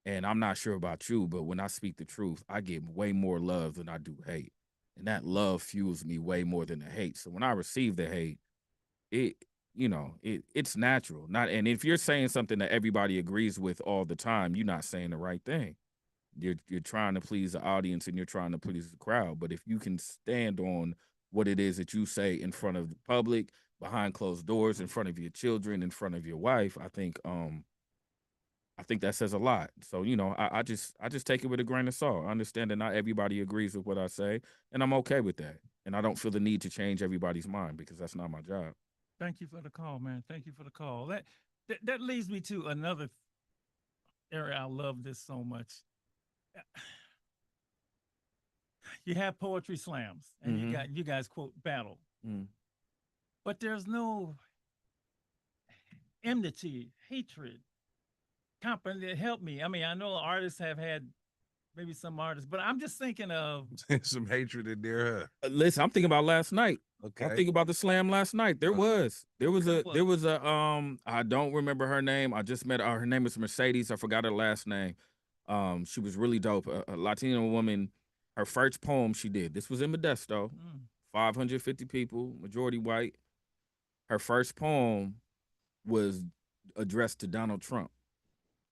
And I'm not sure about you, but when I speak the truth, I get way more love than I do hate. And that love fuels me way more than the hate. So when I receive the hate, it's natural. And if you're saying something that everybody agrees with all the time, you're not saying the right thing. You're trying to please the audience and you're trying to please the crowd. But if you can stand on what it is that you say in front of the public, behind closed doors, in front of your children, in front of your wife, I think that says a lot. So, I just take it with a grain of salt. I understand that not everybody agrees with what I say, and I'm okay with that. And I don't feel the need to change everybody's mind because that's not my job. Thank you for the call, man. Thank you for the call. That leads me to another area. I love this so much. You have poetry slams, and you guys quote battle, but there's no enmity, hatred, company. Help me. I mean, I know artists have had maybe some artists, but I'm just thinking of some hatred in there. Listen, I'm thinking about last night. Okay. I'm thinking about the slam last night. There was a I don't remember her name. I just met her. Her name is Mercedes. I forgot her last name. She was really dope. A Latino woman. Her first poem she did. This was in Modesto. 550 people, majority white. Her first poem was addressed to Donald Trump.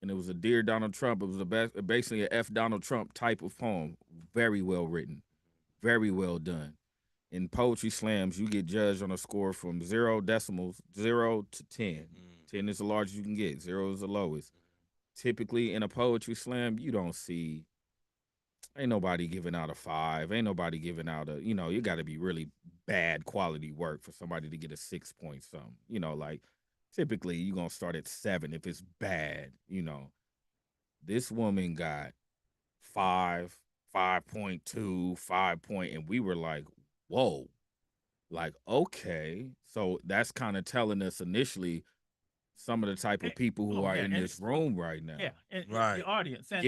And it was a Dear Donald Trump. It was basically a F Donald Trump type of poem. Very well written. Very well done. In poetry slams, you get judged on a score from 0 decimals, 0 to 10. 10 is the largest you can get. 0 is the lowest. Typically, in a poetry slam, you don't see, ain't nobody giving out a 5. Ain't nobody giving out you got to be really bad quality work for somebody to get a 6 point something. Like, typically, you're going to start at 7 if it's bad, This woman got 5, 5.2, 5 point, and we were like, whoa, like, okay. So that's kind of telling us initially some of the type of people who are in this room right now. Yeah, and Right. the audience. And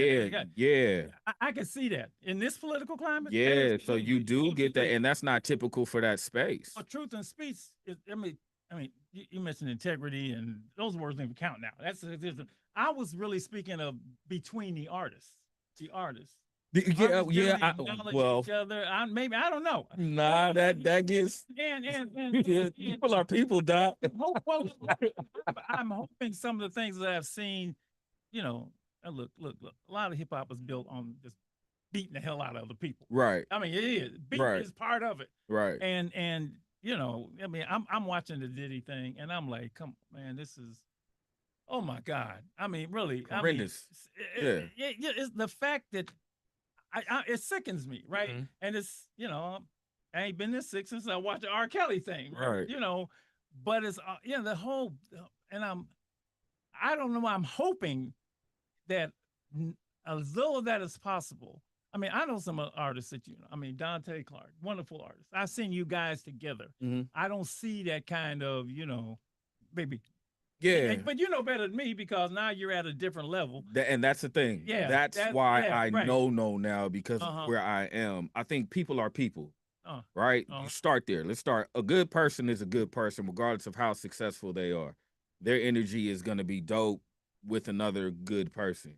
Yeah. I can see that in this political climate. that Yeah, is so you do get that, and that's not typical for that space. Well, truth and speech. I mean, you mentioned integrity, and those words don't even count now. I was really speaking of between the artists. The artists. Artists really acknowledge each other. Maybe I don't know. Nah, that gets And people are people, Doc. I'm hoping some of the things that I've seen, look, a lot of hip hop is built on just beating the hell out of other people. Right. I mean, it is. Beating is part of it. Right. And I mean, I'm watching the Diddy thing, and I'm like, come on, man, this is, oh my God. I mean, really, horrendous. It's the fact that it sickens me, right? Mm-hmm. And it's, I ain't been this sick since I watched the R. Kelly thing, right? But it's the whole, and I don't know. I'm hoping that as little of that as possible. I mean, I know some artists that I mean, Dante Clark, wonderful artist. I've seen you guys together. Mm-hmm. I don't see that kind of, maybe. Yeah. But you know better than me because now you're at a different level. And that's the thing. Yeah. That's why I right. know now because of where I am. I think people are people. Right? You start there. Let's start. A good person is a good person, regardless of how successful they are. Their energy is going to be dope with another good person.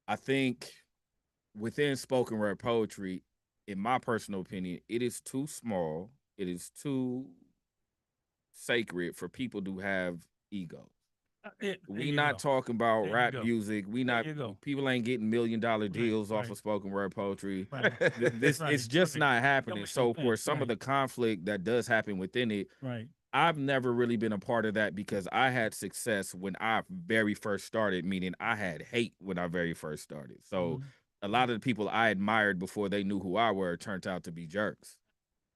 I think within spoken word poetry, in my personal opinion, it is too small. It is too sacred for people to have egos. We not talking about rap music. We not people ain't getting $1 million deals off of spoken word poetry. Right. It's just not happening. So for some of the conflict that does happen within it, I've never really been a part of that because I had success when I very first started, meaning I had hate when I very first started. So a lot of the people I admired before they knew who I were turned out to be jerks.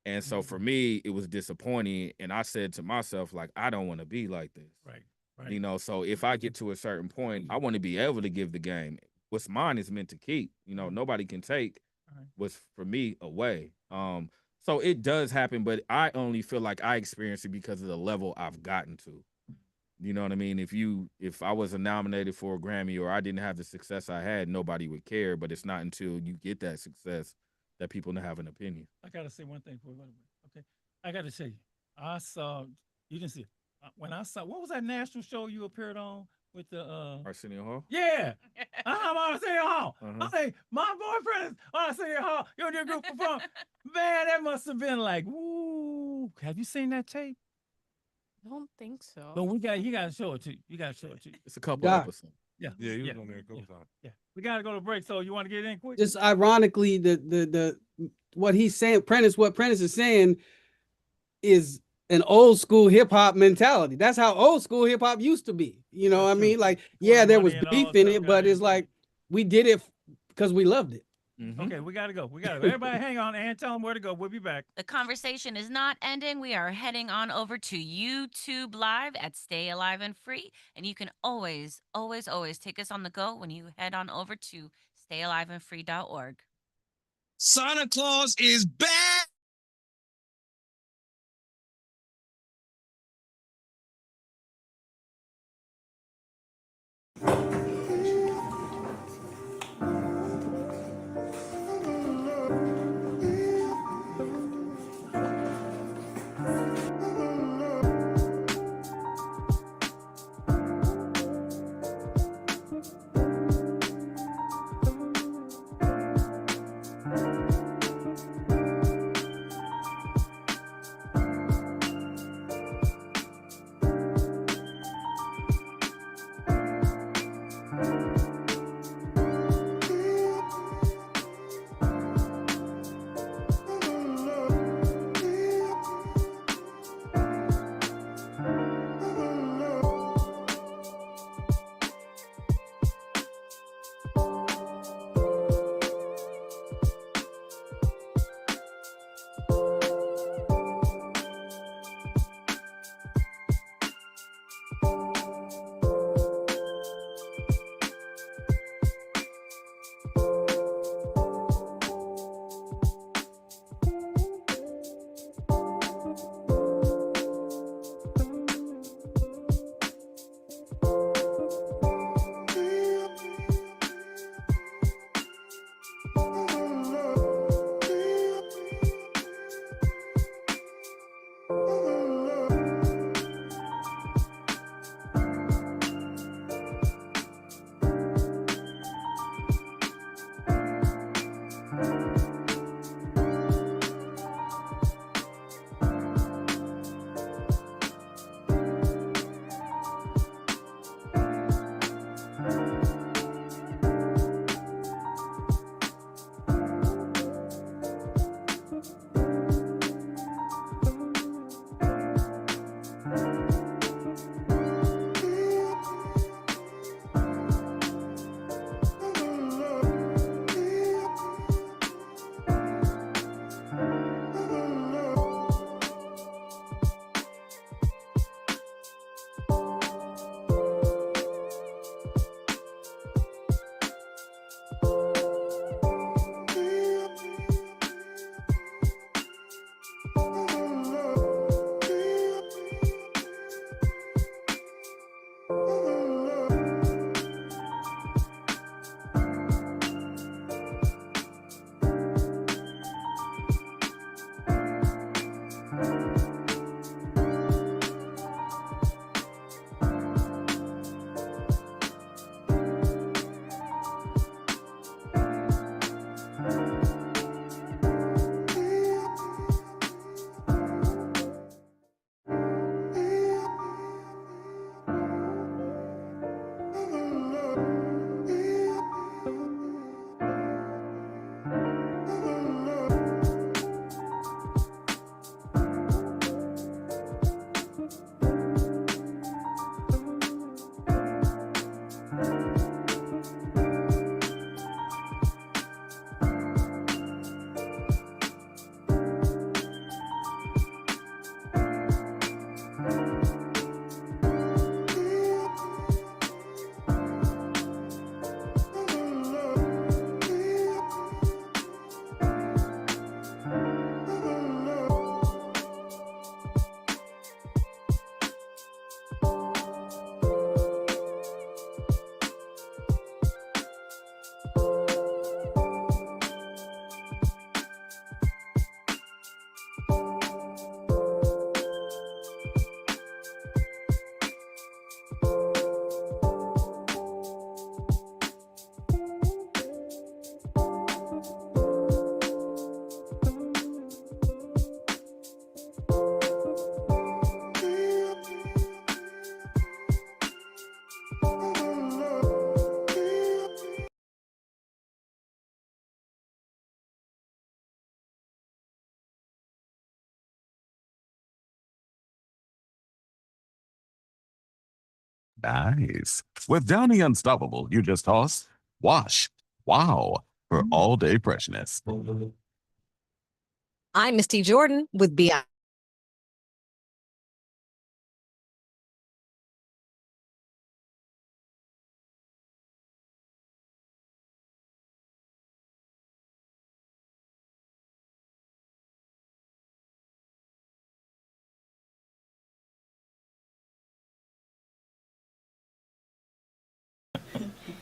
And so for me, it was disappointing. And I said to myself, like, I don't want to be like this. Right. So if I get to a certain point, I want to be able to give the game. What's mine is meant to keep. Nobody can take what's for me away. So it does happen, but I only feel like I experienced it because of the level I've gotten to. You know what I mean? If I wasn't nominated for a Grammy or I didn't have the success I had, nobody would care. But it's not until you get that success that people have an opinion. I gotta say one thing for a little bit. Okay, I gotta say, I saw you didn't see it. When I saw what was that national show you appeared on with the Arsenio Hall? Yeah. I'm on Arsenio Hall. I say my boyfriend is on Arsenio Hall. You're in your group perform. Man, that must have been like, woo. Have you seen that tape? I don't think so. But you gotta show it to you. You gotta show it to you. It's a couple episodes. Yeah, you was on there a couple times. Yeah. We gotta go to break. So you want to get in quick? Just ironically, the what he's saying, what Prentice is saying is an old school hip hop mentality. That's how old school hip hop used to be. I mean, like, yeah, there was beef in it, but it's like we did it because we loved it. Okay, we gotta go. Everybody hang on and tell them where to go. We'll be back. The conversation is not ending. We are heading on over to YouTube Live at Stay Alive and Free. And you can always, always, always take us on the go when you head on over to stayaliveandfree.org. Santa Claus is back. Nice. With Downy Unstoppable, you just toss, wash, wow, for all day freshness. I'm Misty Jordan with BI.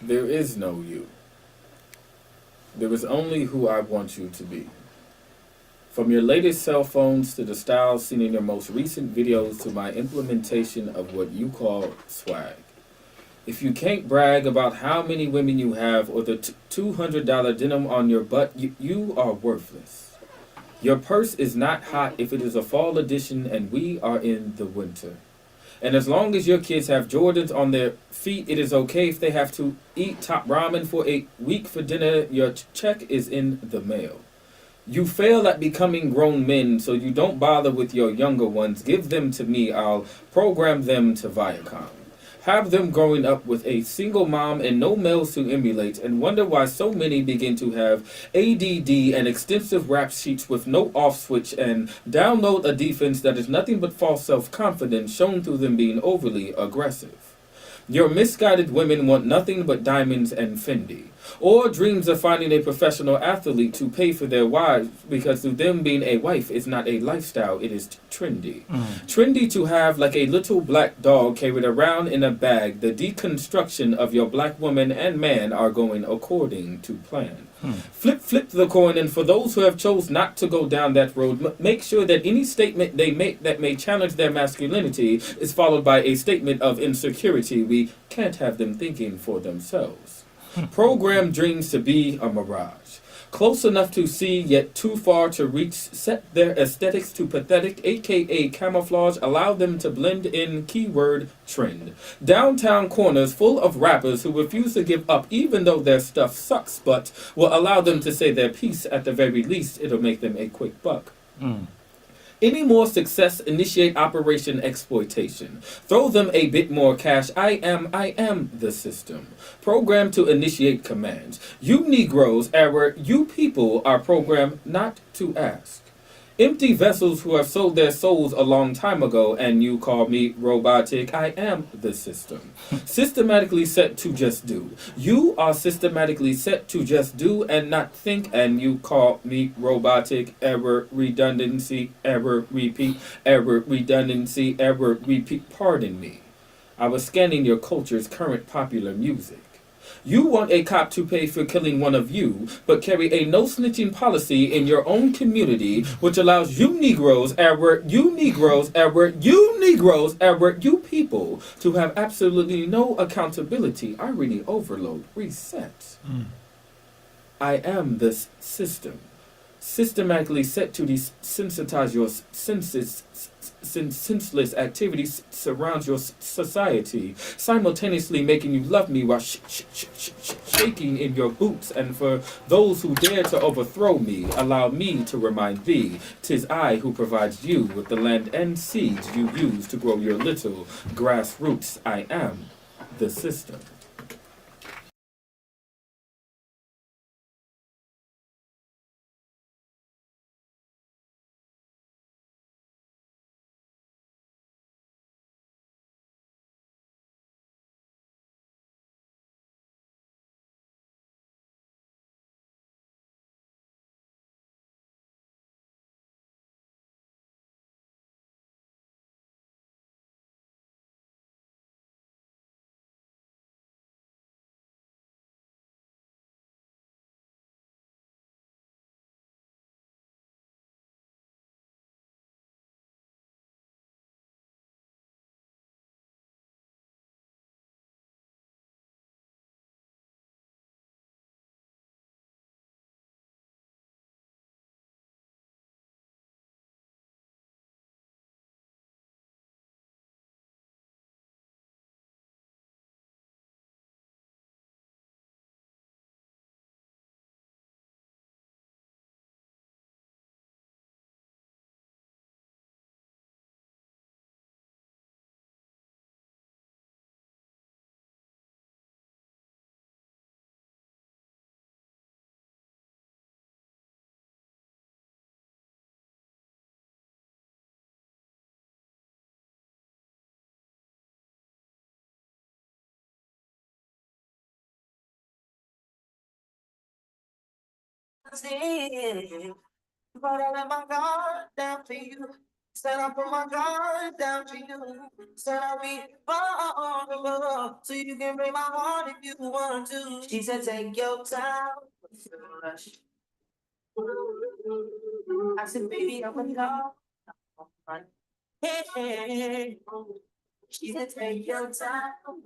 There is no you. There is only who I want you to be. From your latest cell phones to the styles seen in your most recent videos to my implementation of what you call swag. If you can't brag about how many women you have or the $200 denim on your butt, you are worthless. Your purse is not hot if it is a fall edition and we are in the winter. And as long as your kids have Jordans on their feet, it is okay if they have to eat top ramen for a week for dinner. Your check is in the mail. You fail at becoming grown men, so you don't bother with your younger ones. Give them to me. I'll program them to Viacom. Have them growing up with a single mom and no males to emulate, and wonder why so many begin to have ADD and extensive rap sheets with no off switch and download a defense that is nothing but false self-confidence shown through them being overly aggressive. Your misguided women want nothing but diamonds and Fendi, or dreams of finding a professional athlete to pay for their wives, because to them being a wife is not a lifestyle, it is trendy. Trendy to have like a little black dog carried around in a bag. The deconstruction of your black woman and man are going according to plan. Flip the coin, and for those who have chose not to go down that road, make sure that any statement they make that may challenge their masculinity is followed by a statement of insecurity. We can't have them thinking for themselves. Program dreams to be a mirage. Close enough to see, yet too far to reach. Set their aesthetics to pathetic, aka camouflage. Allow them to blend in, keyword trend. Downtown corners full of rappers who refuse to give up even though their stuff sucks, but will allow them to say their piece. At the very least, it'll make them a quick buck. Any more success, initiate Operation Exploitation. Throw them a bit more cash. I am the system. Programmed to initiate commands. You Negroes, you people are programmed not to ask. Empty vessels who have sold their souls a long time ago, and you call me robotic. I am the system. Systematically set to just do. You are systematically set to just do and not think, and you call me robotic. Error, redundancy, error, repeat, error, redundancy, error, repeat. Pardon me. I was scanning your culture's current popular music. You want a cop to pay for killing one of you, but carry a no-snitching policy in your own community, which allows you Negroes, you people, to have absolutely no accountability. Irony overload. Reset. I am this system. Systematically set to desensitize your senseless activities surrounds your society, simultaneously making you love me while shaking in your boots. And for those who dare to overthrow me, allow me to remind thee, 'tis I who provides you with the land and seeds you use to grow your little grassroots. I am the system. But I let my guard down for you. Said I put my guard down for you. Said I'll be vulnerable so you can break my heart if you want to. She said, take your time. Rush. I said, baby, I'm gonna go. Hey, hey. She said, take your time. Oh,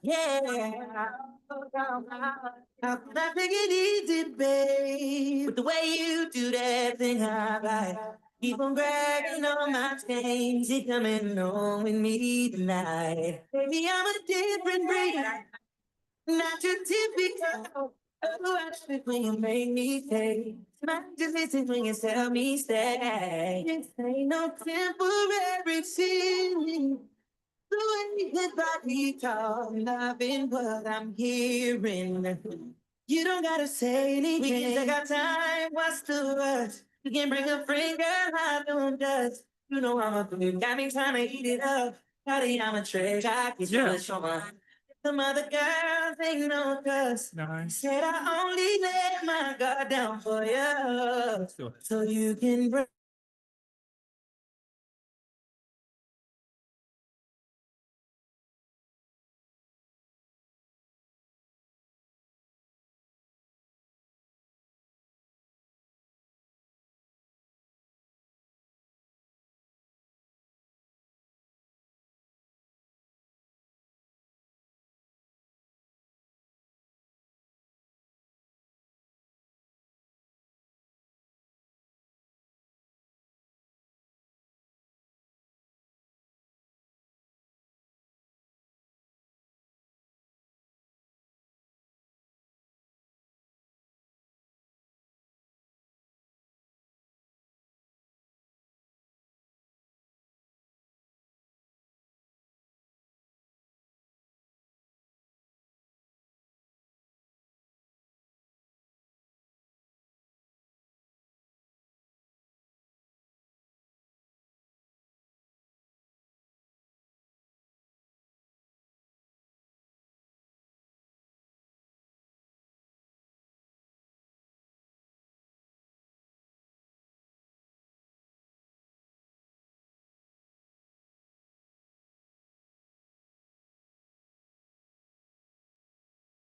yeah. How could I take it easy, babe? With the way you do that thing, I like. Keep on bragging on my things. You coming home with me tonight. Baby, I'm a different breed. Not your typical. Oh, I love it when you make me stay. Not just listen when you tell me stay. This ain't no temporary feeling. The way that body talk, loving what I'm hearing. You don't gotta say anything. We can take our time. What's the rush? You can bring a friend, girl. I don't judge. You know I'm a food. Got me trying to eat it up. Daddy, I'm a treasure. I can feel it from my. Some other girls ain't no trust. Nice. Said I only let my guard down for you, so you can bring.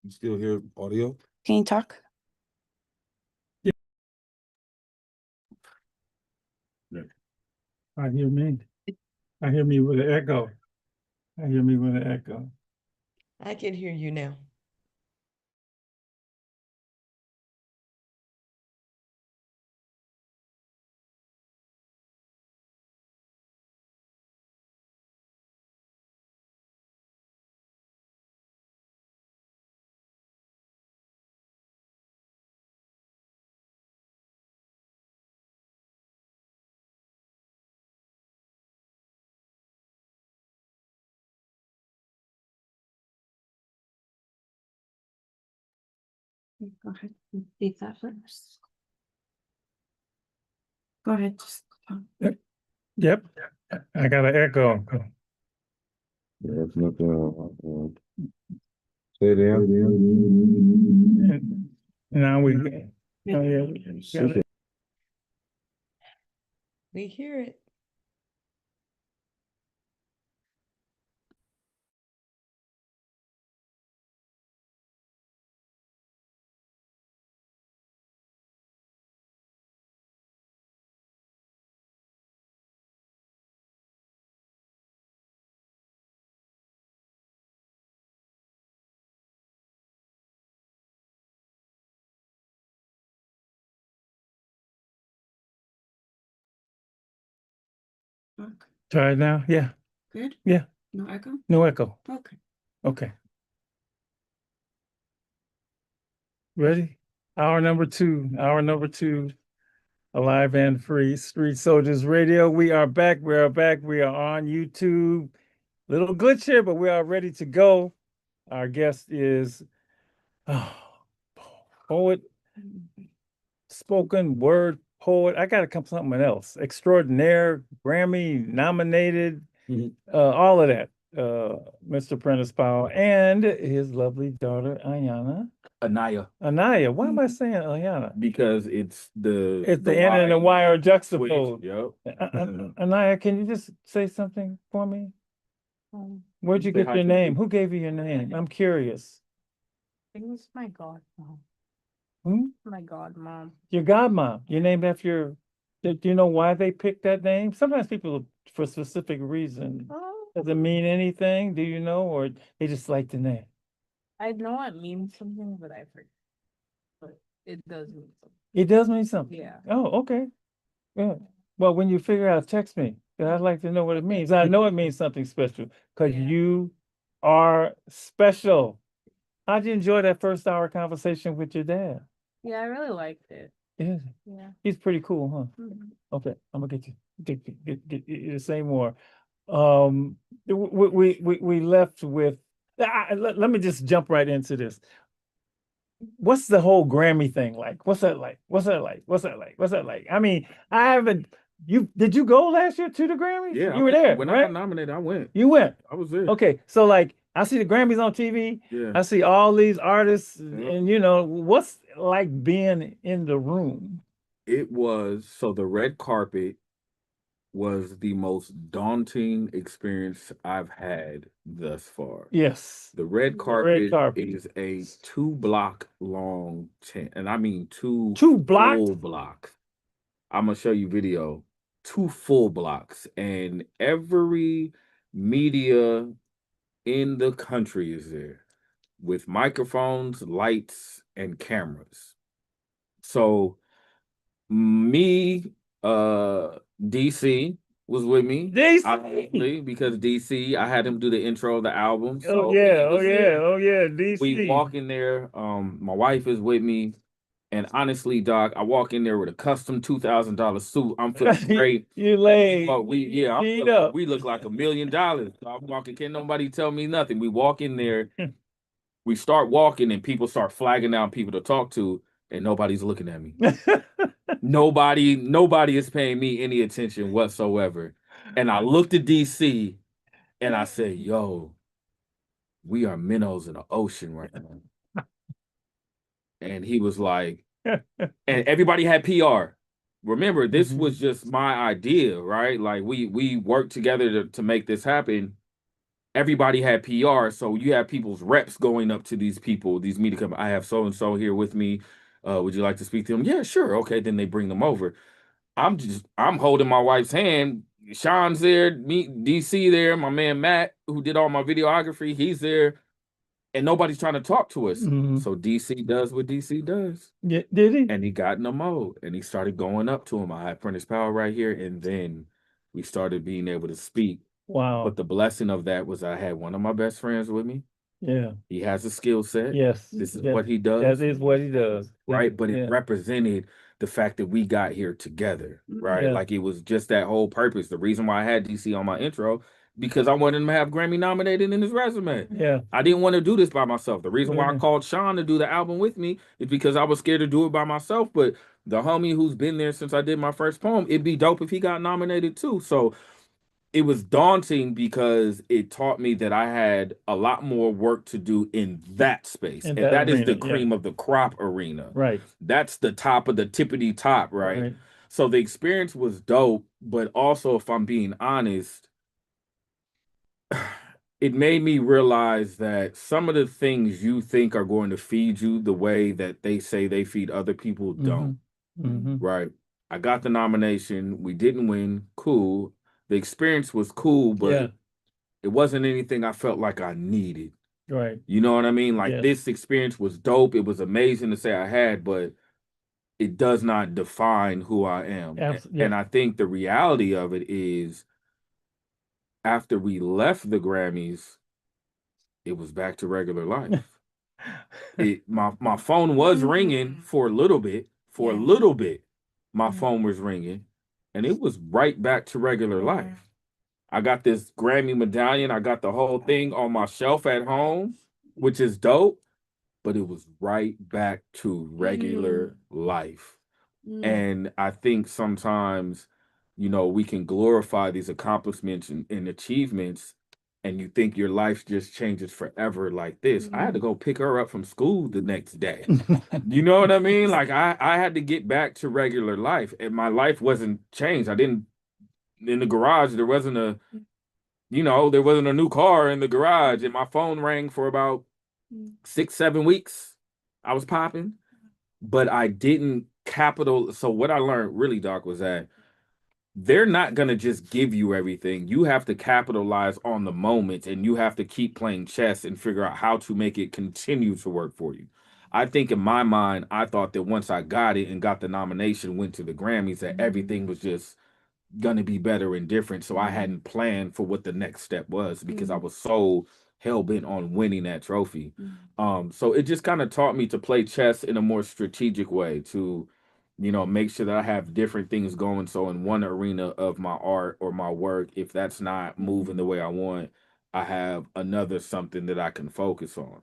You still hear audio? Can you talk? I hear me. I hear me with an echo. I hear me with an echo. I can hear you now. Go ahead. Repeat that first. Go ahead. Just talk. Yep. I got an echo. Yeah, it's not say there. And now we. Oh, yeah, we got it. We hear it. Try it now. Yeah. Good? Yeah. No echo? No echo. Okay. Okay. Ready? Hour number two, alive and free, Street Soldiers Radio. We are back. We are back. We are on YouTube. Little glitch here, but we are ready to go. Our guest is poet, spoken word poet. I got to come something else. Extraordinaire, Grammy nominated, all of that. Mr. Prentice Powell and his lovely daughter Anaya, Anaya. Why am I saying Ayana? because it's the N and the Y are juxtaposed. Yep. Anaya, can you just say something for me? Where'd you Say get hi your to name? me. Who gave you your name? I'm curious. I think it's my godmom. Hmm? My godmom. Your godmom. You're named after your. Do you know why they picked that name? Sometimes people, for a specific reason, Oh, does it mean anything? Do you know, or they just like the name? I know it means something, but I forget. But it does mean something. It does mean something. Yeah. Oh, okay. Yeah. Well, when you figure out, text me. 'Cause I'd like to know what it means. I know it means something special because Yeah. you are special. How'd you enjoy that first hour conversation with your dad? Yeah, I really liked it. Yeah. Yeah. He's pretty cool, huh? Mhm. Okay, I'm gonna get you to say more. We left with. Let me just jump right into this. What's the whole Grammy thing like? What's that like? What's that like? What's that like? What's that like? I mean, I haven't. Did you go last year to the Grammys? Yeah, You were there, when I right? got nominated, I went. You went. I was there. Okay, so like I see the Grammys on TV. Yeah. I see all these artists, Yep. and you know what's like being in the room. It was so the red carpet was the most daunting experience I've had thus far. Yes, The red red carpet carpet. is a 2 block long tent, and I mean two 2 blocks. full blocks. I'm gonna show you video. 2 full blocks, and every media in the country is there with microphones, lights, and cameras. So me, DC was with me. DC. Obviously, because DC, I had him do the intro of the album. Oh So yeah, he oh was yeah, there. oh yeah, DC. We walk in there. My wife is with me. And honestly, Doc, I walk in there with a custom $2,000 suit. I'm feeling great. You laid. But Teed up. we look like $1 million. So I'm walking, can't nobody tell me nothing. We walk in there, we start walking, and people start flagging down people to talk to, and nobody's looking at me. Nobody is paying me any attention whatsoever. And I looked at DC and I said, yo, we are minnows in the ocean right now. And he was like, and everybody had PR. Remember, this was just my idea, right? Like we worked together to make this happen. Everybody had PR, so you have people's reps going up to these people, these media companies. I have so and so here with me. Would you like to speak to them? Yeah, sure. Okay, then they bring them over. I'm holding my wife's hand. Sean's there, me, DC there, my man Matt, who did all my videography, he's there, and nobody's trying to talk to us. So DC does what DC does. Yeah, did he? And he got in the mode and he started going up to him. I had Prentice Powell right here, and then we started being able to speak. Wow. But the blessing of that was I had one of my best friends with me. Yeah. He has a skill set. Yes. This is Yes. what he does. That is what he does. Right. But Yeah. it represented the fact that we got here together. Right. Yeah. Like it was just that whole purpose. The reason why I had DC on my intro, because I wanted him to have Grammy nominated in his resume. Yeah. I didn't want to do this by myself. The reason why I Yeah. called Sean to do the album with me is because I was scared to do it by myself. But the homie who's been there since I did my first poem, it'd be dope if he got nominated too. So it was daunting because it taught me that I had a lot more work to do in that space. In And that that is the arena, yeah. cream of the crop arena. Right. That's the top of the tippity top, right? Right. So the experience was dope, but also, if I'm being honest, it made me realize that some of the things you think are going to feed you the way that they say they feed other people don't. Right. I got the nomination. We didn't win. Cool. The experience was cool, but Yeah. it wasn't anything I felt like I needed. Right. You know what I mean? Like Yes. this experience was dope. It was amazing to say I had, but it does not define who I am. Yeah. And I think the reality of it is after we left the Grammys, it was back to regular life. My phone was ringing for a little bit. For a little bit, my phone was ringing, and it was right back to regular life. I got this Grammy medallion. I got the whole thing on my shelf at home, which is dope, but it was right back to regular life. And I think sometimes, you know, we can glorify these accomplishments and achievements, and you think your life just changes forever like this. I had to go pick her up from school the next day. You know what I mean? Like I had to get back to regular life, and my life wasn't changed. I didn't in the garage. There wasn't a there wasn't a new car in the garage, and my phone rang for about 6-7 weeks. I was popping, but I didn't capital. So what I learned really, Doc, was that they're not going to just give you everything. You have to capitalize on the moment, and you have to keep playing chess and figure out how to make it continue to work for you. I think in my mind, I thought that once I got it and got the nomination, went to the Grammys, that everything was just going to be better and different. So I hadn't planned for what the next step was because I was so hell bent on winning that trophy. So it just kind of taught me to play chess in a more strategic way, to make sure that I have different things going. So in one arena of my art or my work, if that's not moving the way I want, I have another something that I can focus on,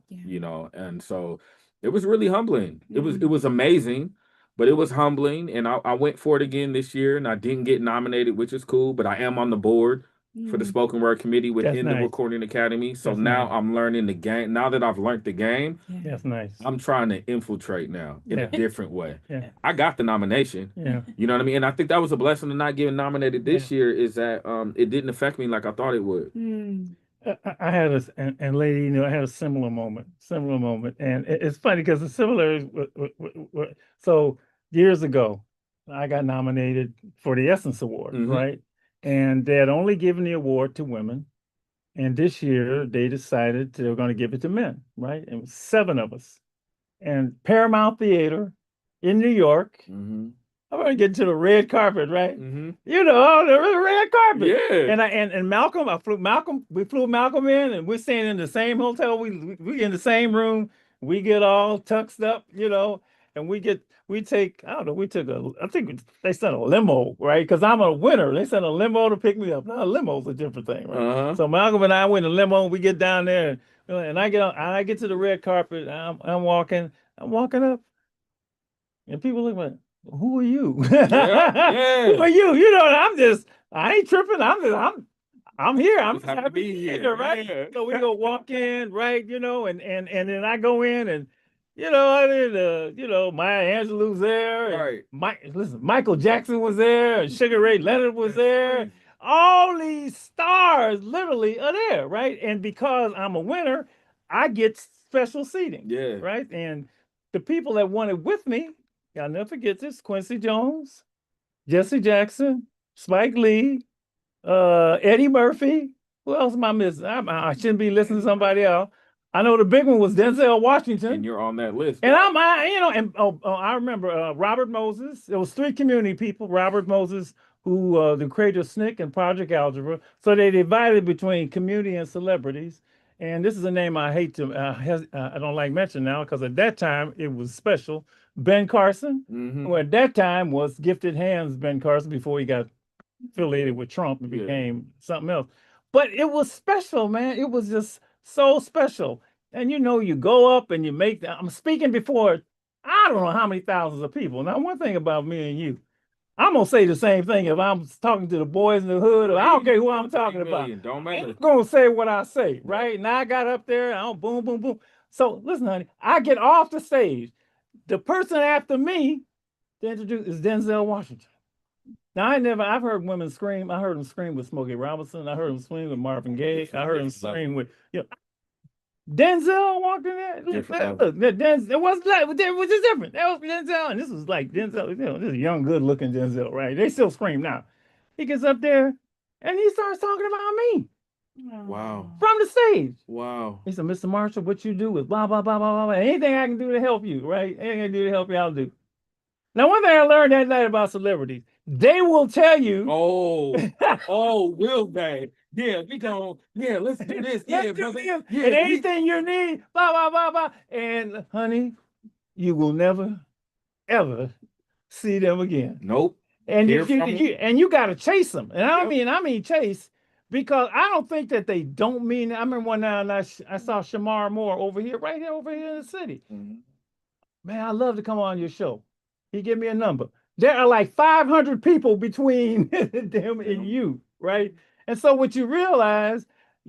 and so it was really humbling. It was amazing, but it was humbling. And I went for it again this year, and I didn't get nominated, which is cool, but I am on the board for the spoken word committee within the nice. Recording Academy. So That's now nice. I'm learning the game. Now that I've learned the game, That's nice. I'm trying to infiltrate now in a different way. Yeah. I got the nomination. Yeah. You know what I mean? And I think that was a blessing of not getting nominated this year, is that it didn't affect me like I thought it would. I had and lady, I had a similar moment, and it's funny because it's similar. So years ago, I got nominated for the Essence Award, right? And they had only given the award to women, and this year they decided they were going to give it to men, right? And it was 7 of us, and Paramount Theater in New York. I'm gonna get to the red carpet, right? The red carpet. Yeah. And Malcolm, we flew Malcolm in, and we're staying in the same hotel. We in the same room. We get all tucked up, and we take, I don't know, I think they sent a limo, right? Because I'm a winner. They sent a limo to pick me up. Now a limo's a different thing, right? So Malcolm and I went in a limo, and we get down there, and I get to the red carpet. I'm walking up. And people look like, who are you? Who are you? I ain't tripping. I'm here. I'm just happy to be here, right? Yeah. So we go walk in, right? And then I go in, and I did Maya Angelou's there. And Michael Jackson was there, and Sugar Ray Leonard was there. All these stars literally are there, right? And because I'm a winner, I get special seating. Yeah. Right. And the people that won it with me, I'll never forget this: Quincy Jones, Jesse Jackson, Spike Lee, Eddie Murphy. Who else am I missing? I shouldn't be listening to somebody else. I know the big one was Denzel Washington. And you're on that list. And I remember Robert Moses. There was 3 community people. Robert Moses, who the creator of SNCC and Project Algebra. So they divided between community and celebrities. And this is a name I hate to, I don't like mentioning now, because at that time it was special. Ben Carson, who at that time was Gifted Hands Ben Carson before he got affiliated with Trump and became something else. But it was special, man. It was just so special. And you go up and you make I'm speaking before I don't know how many thousands of people. Now, one thing about me and you, I'm gonna say the same thing if I'm talking to the boys in the hood, or I don't care who I'm talking about. Don't matter. I'm gonna say what I say, right? And I got up there, and I'm boom, boom, boom. So listen, honey, I get off the stage. The person after me to introduce is Denzel Washington. Now I've heard women scream. I heard them scream with Smokey Robinson. I heard them scream with Marvin Gaye. I heard them scream with Denzel walked in there. Look, Denzel, it was just different. That was Denzel, and this was like Denzel. This is young, good-looking Denzel, right? They still scream now. He gets up there, and he starts talking about me. Wow. From the stage. Wow. He said, "Mr. Marshall, what you do is blah blah blah blah blah. Anything I can do to help you, right? Anything I can do to help you, I'll do." Now, one thing I learned that night about celebrities, they will tell you. Will they? Yeah, let's do this. Yeah, brother. And anything you need, blah, blah, blah, blah. And honey, you will never, ever see them again. Nope. And you got to chase them. And I mean chase, because I don't think that they don't mean it. I remember one night I saw Shamar Moore over here in the city. Man, I'd love to come on your show. He gave me a number. There are like 500 people between them and you, right? And so what you realize,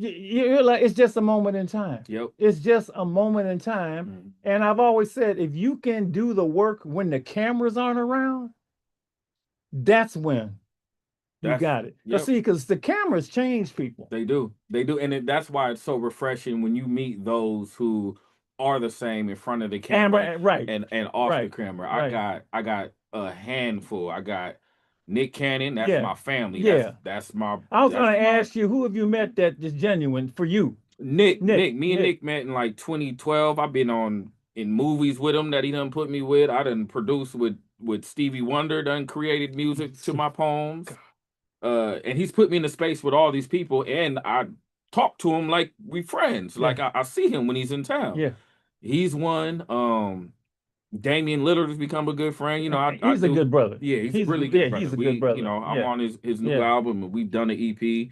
you're like, it's just a moment in time. Yep. It's just a moment in time. Mhm. And I've always said, if you can do the work when the cameras aren't around, that's when you That's got it. yep. See, because the cameras change people. They do. They do. And that's why it's so refreshing when you meet those who are the same in front of the camera right. and off the Right. camera. Right. I got a handful. I got Nick Cannon, that's Yeah. my family. Yeah. That's my I was that's going to my- ask you, who have you met that is genuine for you? Nick. Me and Nick met in like 2012. I've been in movies with him that he done put me with. I done produced with Stevie Wonder, done created music to my poems. And he's put me in a space with all these people, and I talk to him like we friends. Yeah. Like I see him when he's in town. Yeah. He's one. Damian Lillard has become a good friend. You know, he's a good brother. Yeah, he's a really good brother. He's a good brother. You know, I'm Yeah. on his new Yeah. album, and we've done an EP.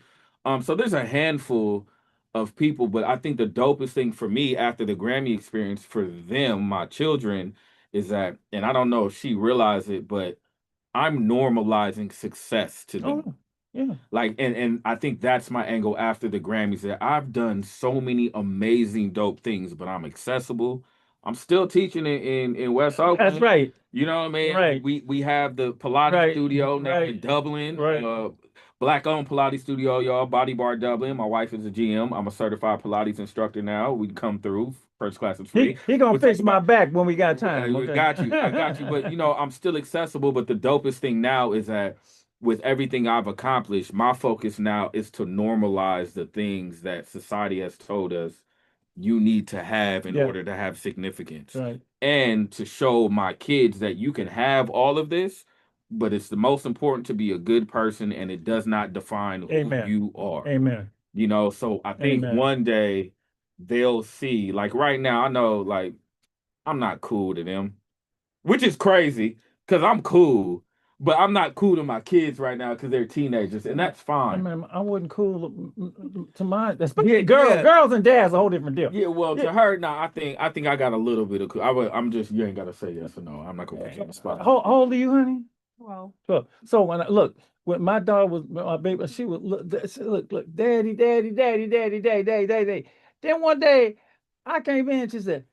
So there's a handful of people, but I think the dopest thing for me after the Grammy experience for them, my children, is that, and I don't know if she realized it, but I'm normalizing success to them. Oh, yeah. Like, and I think that's my angle after the Grammys, that I've done so many amazing, dope things, but I'm accessible. I'm still teaching in West Oakland. That's right. You know what I mean? Right. We have the Pilates Right. studio now in Right. Dublin. Right. Black-owned Pilates studio, y'all. Body Bar Dublin. My wife is a GM. I'm a certified Pilates instructor now. We can come through. First class is free. He gonna We'll fix take my about- back when we got time. I Okay? got you. I got you. But you know, I'm still accessible. But the dopest thing now is that with everything I've accomplished, my focus now is to normalize the things that society has told us you need to have in Yeah. order to have significance. Right. And to show my kids that you can have all of this, but it's the most important to be a good person, and it does not define who Amen. you are. Amen. You know, so I think Amen. one day they'll see, like right now, I know like I'm not cool to them, which is crazy because I'm cool, but I'm not cool to my kids right now because they're teenagers, and that's I fine. mean, I wasn't cool to mine. That's Yeah, girls and dads a whole different deal. Yeah, well, to her, now I think I got a little bit of. I'm just, you ain't gotta say yes or no. I'm not gonna put you on the spot. How old are you, honey? 12. 12. So when my daughter was my baby, she would look, daddy. Then one day I came in and she said,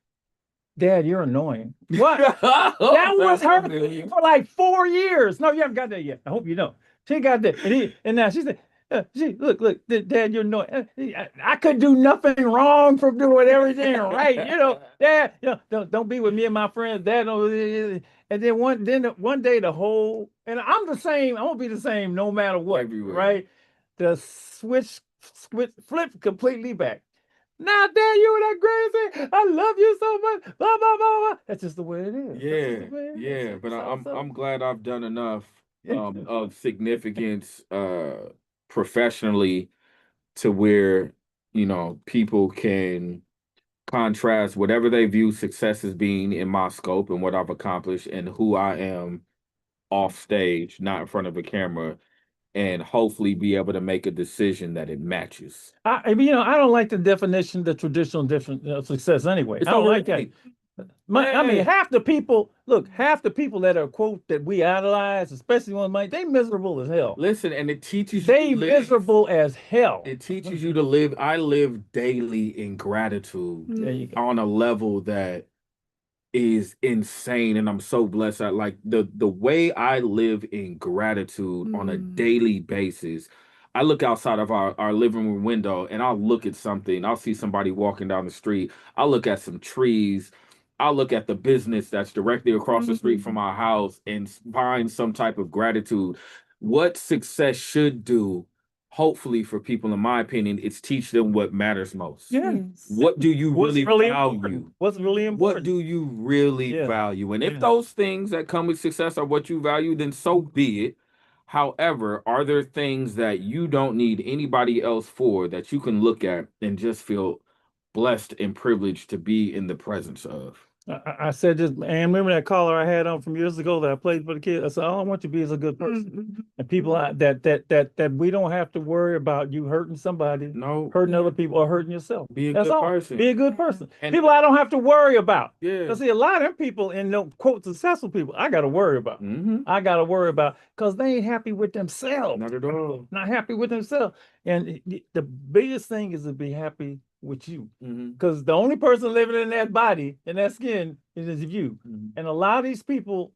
Dad, you're annoying. What? That was her for like 4 years. No, you haven't got that yet. I hope you know. She got that. And now she said, look, Dad, you're annoying. I could do nothing wrong from doing everything right. Dad, don't be with me and my friends. Dad, and then one day the whole, and I'm the same. I'm gonna be the same no matter what. Everywhere. Right? The switch flip completely back. Now, Dad, you were that crazy. I love you so much. Blah, blah, blah, blah. That's just the way it is. Yeah. But I'm glad I've done enough of significance professionally to where people can contrast whatever they view success as being in my scope and what I've accomplished and who I am off stage, not in front of a camera, and hopefully be able to make a decision that it matches. I don't like the traditional success anyway. It's I don't like that. overrated. I mean, half the people that are quote that we idolize, especially on Mike, they miserable as hell. Listen, and it teaches they you to live. Miserable as hell. It teaches you to live. I live daily in gratitude There you go. on a level that is insane, and I'm so blessed. Like the way I live in gratitude on a daily basis. I look outside of our living room window and I'll look at something. I'll see somebody walking down the street. I'll look at some trees. I'll look at the business that's directly across the street from our house and find some type of gratitude. What success should do, hopefully for people, in my opinion, is teach them what matters most. Yeah. What do you What's really important? value? What's really important? What do you really value? And if those things that come with success are what you value, then so be it. However, are there things that you don't need anybody else for that you can look at and just feel blessed and privileged to be in the presence of? I said this, and remember that caller I had on from years ago that I played for the kids. I said, all I want you to be is a good person, and people that we don't have to worry about you hurting somebody, No, hurting other people, or hurting yourself. be a That's good all. person. Be a good person. And- People I don't have to worry about. Yeah. Cause see, a lot of them people and no quote successful people, I got to worry about. I got to worry about because they ain't happy with themselves. Not at all. Not happy with themselves. And the biggest thing is to be happy with you. Because the only person living in that body, in that skin, is you. And a lot of these people,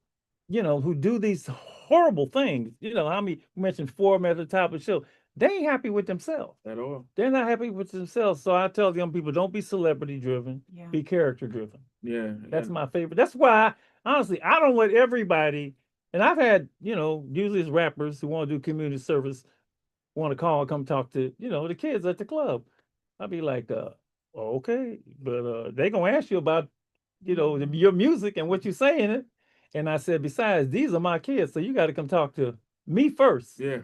you know, who do these horrible things, you know, how many mentioned 4 of them at the top of the show, they ain't happy with themselves. At all. They're not happy with themselves. So I tell young people, don't be celebrity driven, be character driven. Yeah. That's my favorite. That's why, honestly, I don't let everybody, and I've had, you know, usually it's rappers who want to do community service, want to call and come talk to, you know, the kids at the club. I'll be like, okay, but they gonna ask you about, you know, your music and what you say in it. And I said, besides, these are my kids, so you got to come talk to me first. Yeah.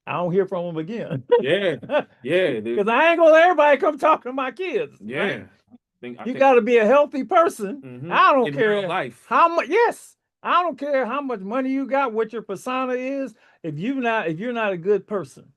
I don't hear from them again. Yeah. Yeah. Because I ain't gonna let everybody come talk to my kids. Yeah. Right? I You think- got to be a healthy person. I don't In care real life. how much. Yes, I don't care how much money you got, what your persona is. If you're not a good person,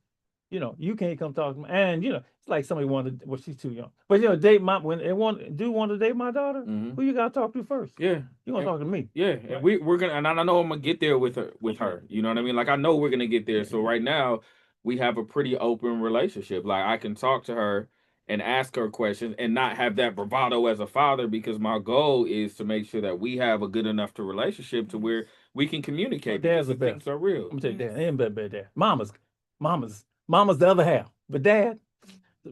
you know, you can't come talk to me. And you know, it's like somebody wanted. Well, she's too young, but you know, date my when they want to date my daughter. Who you got to talk to first? Yeah, you gonna talk to me? Yeah, and we're gonna, and I know I'm gonna get there with her. You know what I mean? Like I know we're gonna get there. So right now, we have a pretty open relationship. Like I can talk to her and ask her questions and not have that bravado as a father, because my goal is to make sure that we have a good enough relationship to where we can communicate. Dad's because the things best. are real. I'm gonna tell you, Dad ain't bad. Dad, mama's the other half. But Dad,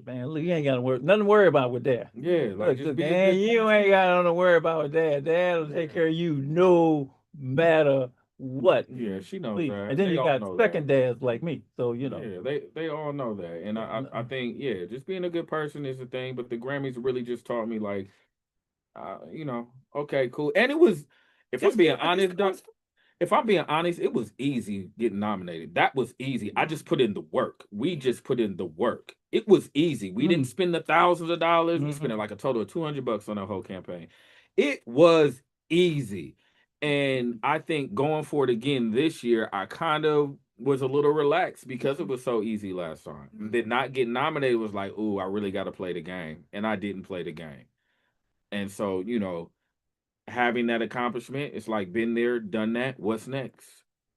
man, look, you ain't got nothing to worry about with Dad. Yeah, like Look, just be a man, good you ain't got nothing to worry about with Dad. Dad will take care of you no matter what. Yeah, she knows Please. that. And then They you all got know second dads like me, so you know. Yeah, they all know that, and I think just being a good person is the thing. But the Grammys really just taught me like, you know, okay, cool. And it was, if I'm being honest, if I'm being honest, it was easy getting nominated. That was easy. I just put in the work. We just put in the work. It was easy. We didn't spend the thousands of dollars. We spent like a total of $200 on the whole campaign. It was easy. And I think going for it again this year, I kind of was a little relaxed because it was so easy last time. That not getting nominated was like, ooh, I really got to play the game. And I didn't play the game. And so, you know, having that accomplishment, it's like been there, done that. What's next?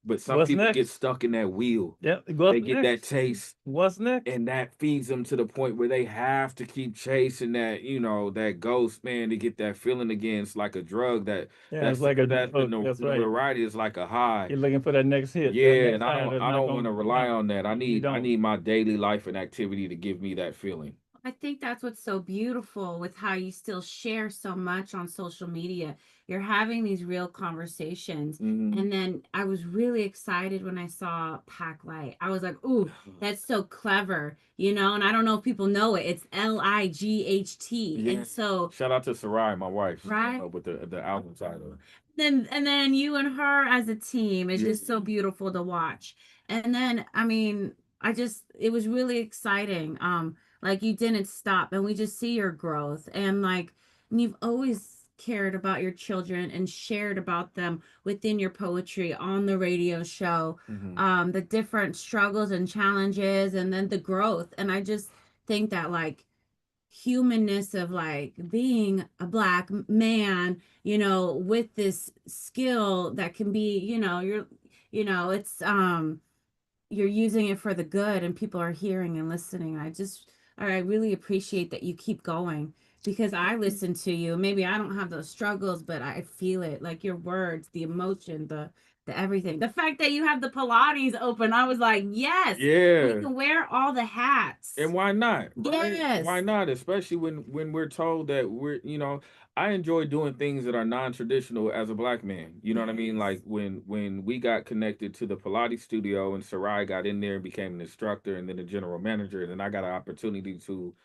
But some people get stuck in that wheel. Yep. They get that taste. What's next? And that feeds them to the point where they have to keep chasing that, you know, that ghost, man, to get that feeling again. It's like a drug that it's like a drug. That's right. Notoriety is like a high. You're looking for that next hit. Yeah, next and I don't want to rely on that. I need don't. my daily life and activity to give me that feeling. I think that's what's so beautiful with how you still share so much on social media. You're having these real conversations. And then I was really excited when I saw Pack Light. I was like, ooh, that's so clever, you know? And I don't know if people know it. It's Light. Yeah. And so shout out to Sarai, my wife, right? With the album title. And then you and her as a team is just so beautiful to watch. And then, I mean, it was really exciting. Like you didn't stop, and we just see your growth, and like, and you've always cared about your children and shared about them within your poetry on the radio show, the different struggles and challenges, and then the growth. And I just think that like humanness of like being a Black man, you know, with this skill that can be, it's you're using it for the good, and people are hearing and listening. I really appreciate that you keep going, because I listen to you. Maybe I don't have those struggles, but I feel it, like your words, the emotion, the everything. The fact that you have the Pilates open, I was like, yes, we can wear all the hats. And why not? Right? Yes. Why not? Especially when we're told that I enjoy doing things that are non-traditional as a Black man. You know what I mean? Like when we got connected to the Pilates studio and Sarai got in there and became an instructor and then a general manager, and then I got an opportunity to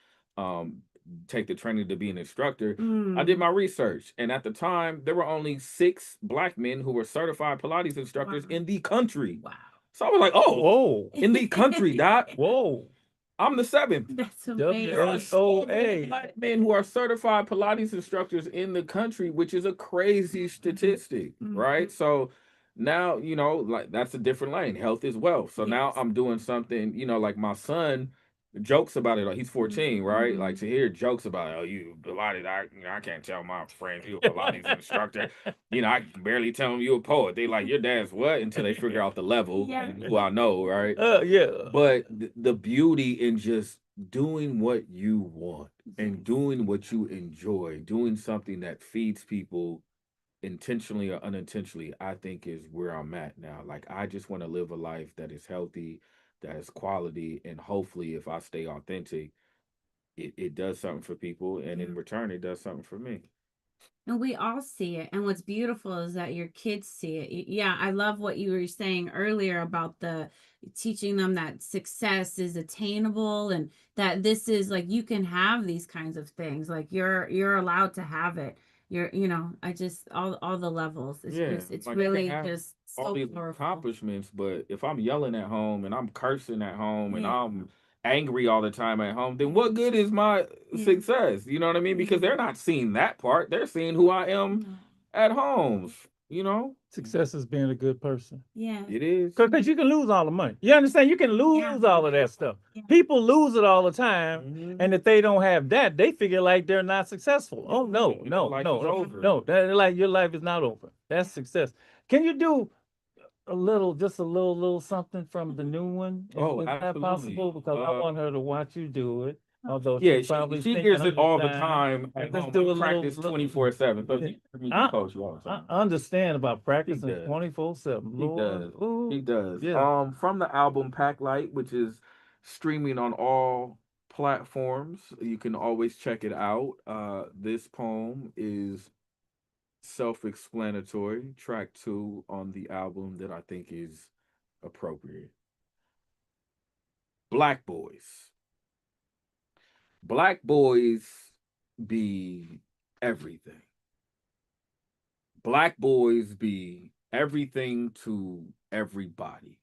take the training to be an instructor. I did my research, and at the time there were only 6 Black men who were certified Pilates instructors in the country. Wow. So I was like, oh, whoa, in the country, Doc. Whoa. I'm the 7th. That's amazing. There are so many Black men who are certified Pilates instructors in the country, which is a crazy statistic, right? So now, like that's a different lane. Health is wealth. So now I'm doing something, like my son jokes about it. Like he's 14, right? Like to hear jokes about it. Oh, you Pilates, I can't tell my friends you a Pilates instructor. I can barely tell them you a poet. They like your dad's what until they figure out the level and who I know, right? Yeah. But the beauty in just doing what you want and doing what you enjoy, doing something that feeds people intentionally or unintentionally, I think is where I'm at now. Like I just want to live a life that is healthy, that is quality, and hopefully if I stay authentic, it does something for people, and in return it does something for me. And we all see it. And what's beautiful is that your kids see it. Yeah, I love what you were saying earlier about the teaching them that success is attainable and that this is like you can have these kinds of things. Like you're allowed to have it. I just all the levels. It's like really have just all so these powerful. accomplishments, but if I'm yelling at home and I'm cursing at home and Yeah. I'm angry all the time at home, then what good is my success? You know what I mean? Because they're not seeing that part. They're seeing who I am at home, Success is being a good person. Yeah. It is. Because you can lose all the money. You understand? You can lose all of that stuff. People lose it all the time. And if they don't have that, they figure like they're not successful. Oh, no. They're like, your life is not over. That's success. Can you do just a little something from the new one? Oh, Is that absolutely. possible? Because I want her to watch you do it. Although Yeah, she's probably she thinking hears it all the understand. time. And At let's home. do We a little- practice 24/7. So he coach you all the I time. understand about practicing does. 24/7. He Lord. does. Ooh, He does. yeah. From the album Pack Light, which is streaming on all platforms, you can always check it out. This poem is self-explanatory. Track 2 on the album that I think is appropriate. Black boys. Black boys be everything. Black boys be everything to everybody.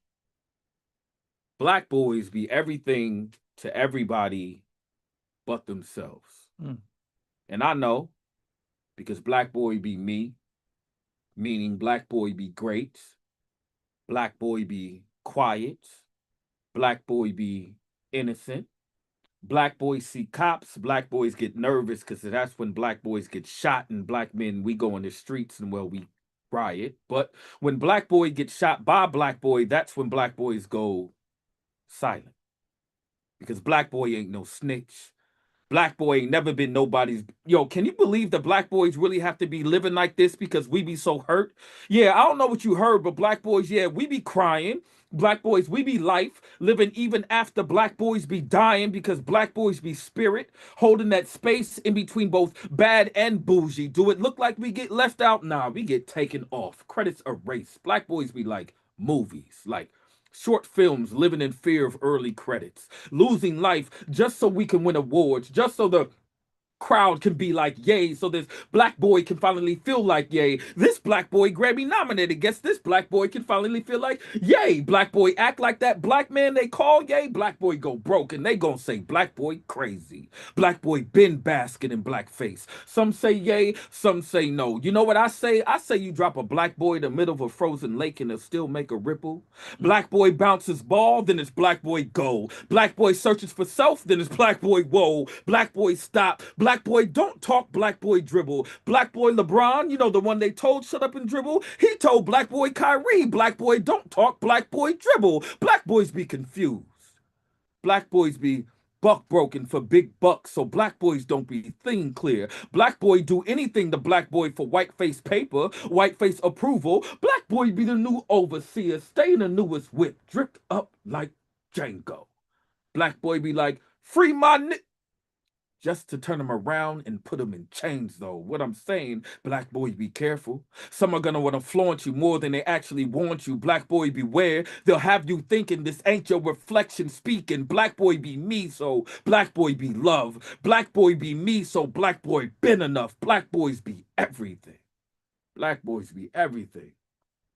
Black boys be everything to everybody but themselves. And I know because black boy be me, meaning black boy be great, black boy be quiet, black boy be innocent. Black boys see cops, black boys get nervous because that's when black boys get shot, and black men, we go in the streets and we riot. But when black boy gets shot by black boy, that's when black boys go silent. Because black boy ain't no snitch. Black boy ain't never been nobody's. Yo, can you believe that black boys really have to be living like this because we be so hurt? Yeah, I don't know what you heard, but black boys, yeah, we be crying. Black boys, we be life, living even after black boys be dying because black boys be spirit, holding that space in between both bad and bougie. Do it look like we get left out? Nah, we get taken off. Credits erased. Black boys be like movies, like short films living in fear of early credits, losing life just so we can win awards, just so the crowd can be like yay, so this black boy can finally feel like yay. This black boy Grammy nominated. Guess this black boy can finally feel like yay. Black boy act like that black man they call yay. Black boy go broke and they gonna say black boy crazy. Black boy been basking in blackface. Some say yay, some say no. You know what I say? I say you drop a black boy in the middle of a frozen lake and it'll still make a ripple. Black boy bounces ball, then it's black boy go. Black boy searches for self, then it's black boy whoa. Black boy stop. Black boy don't talk, black boy dribble. Black boy LeBron, you know the one they told shut up and dribble? He told black boy Kyrie, black boy don't talk, black boy dribble. Black boys be confused. Black boys be buck broken for big bucks, so black boys don't be thing clear. Black boy do anything to black boy for white face paper, white face approval. Black boy be the new overseer, stay in the newest whip, dripped up like Django. Black boy be like, free my just to turn them around and put them in chains, though. What I'm saying, black boy, be careful. Some are gonna want to flaunt you more than they actually want you. Black boy, beware. They'll have you thinking this ain't your reflection speaking. Black boy be me, so black boy be love. Black boy be me, so black boy been enough. Black boys be everything. Black boys be everything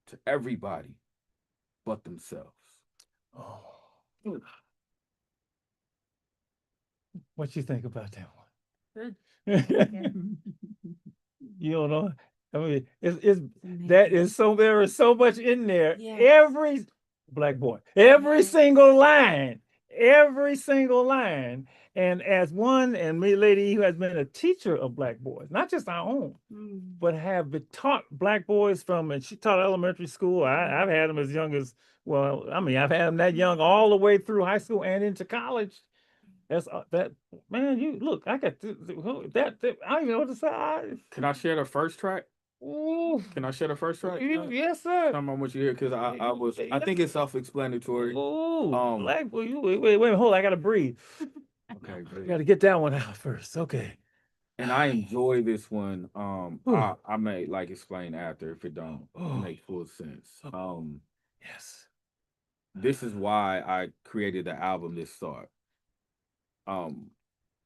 to everybody but themselves. What you think about that Good. one? You don't know. I mean, it's Amazing. that is so there is so much in there. Yes. Every black boy, every single line, every single line. And as one and me lady who has been a teacher of black boys, not just our own, but have been taught black boys from, and she taught elementary school. I've had them as young as, well, I mean, I've had them that young all the way through high school and into college. That's that man. You look, I got that. I don't even know what to say. Can I share the first track? Ooh, Can I share the first track? yes, sir. Tell me what you hear, because I think it's self-explanatory. Ooh, Um, black boy. Wait, hold on, I gotta breathe. Okay, I great. gotta get that one out first. Okay. And I enjoy this one. Ooh. I may like explain after if it don't Oh. make full sense. Yes. This is why I created the album this thought.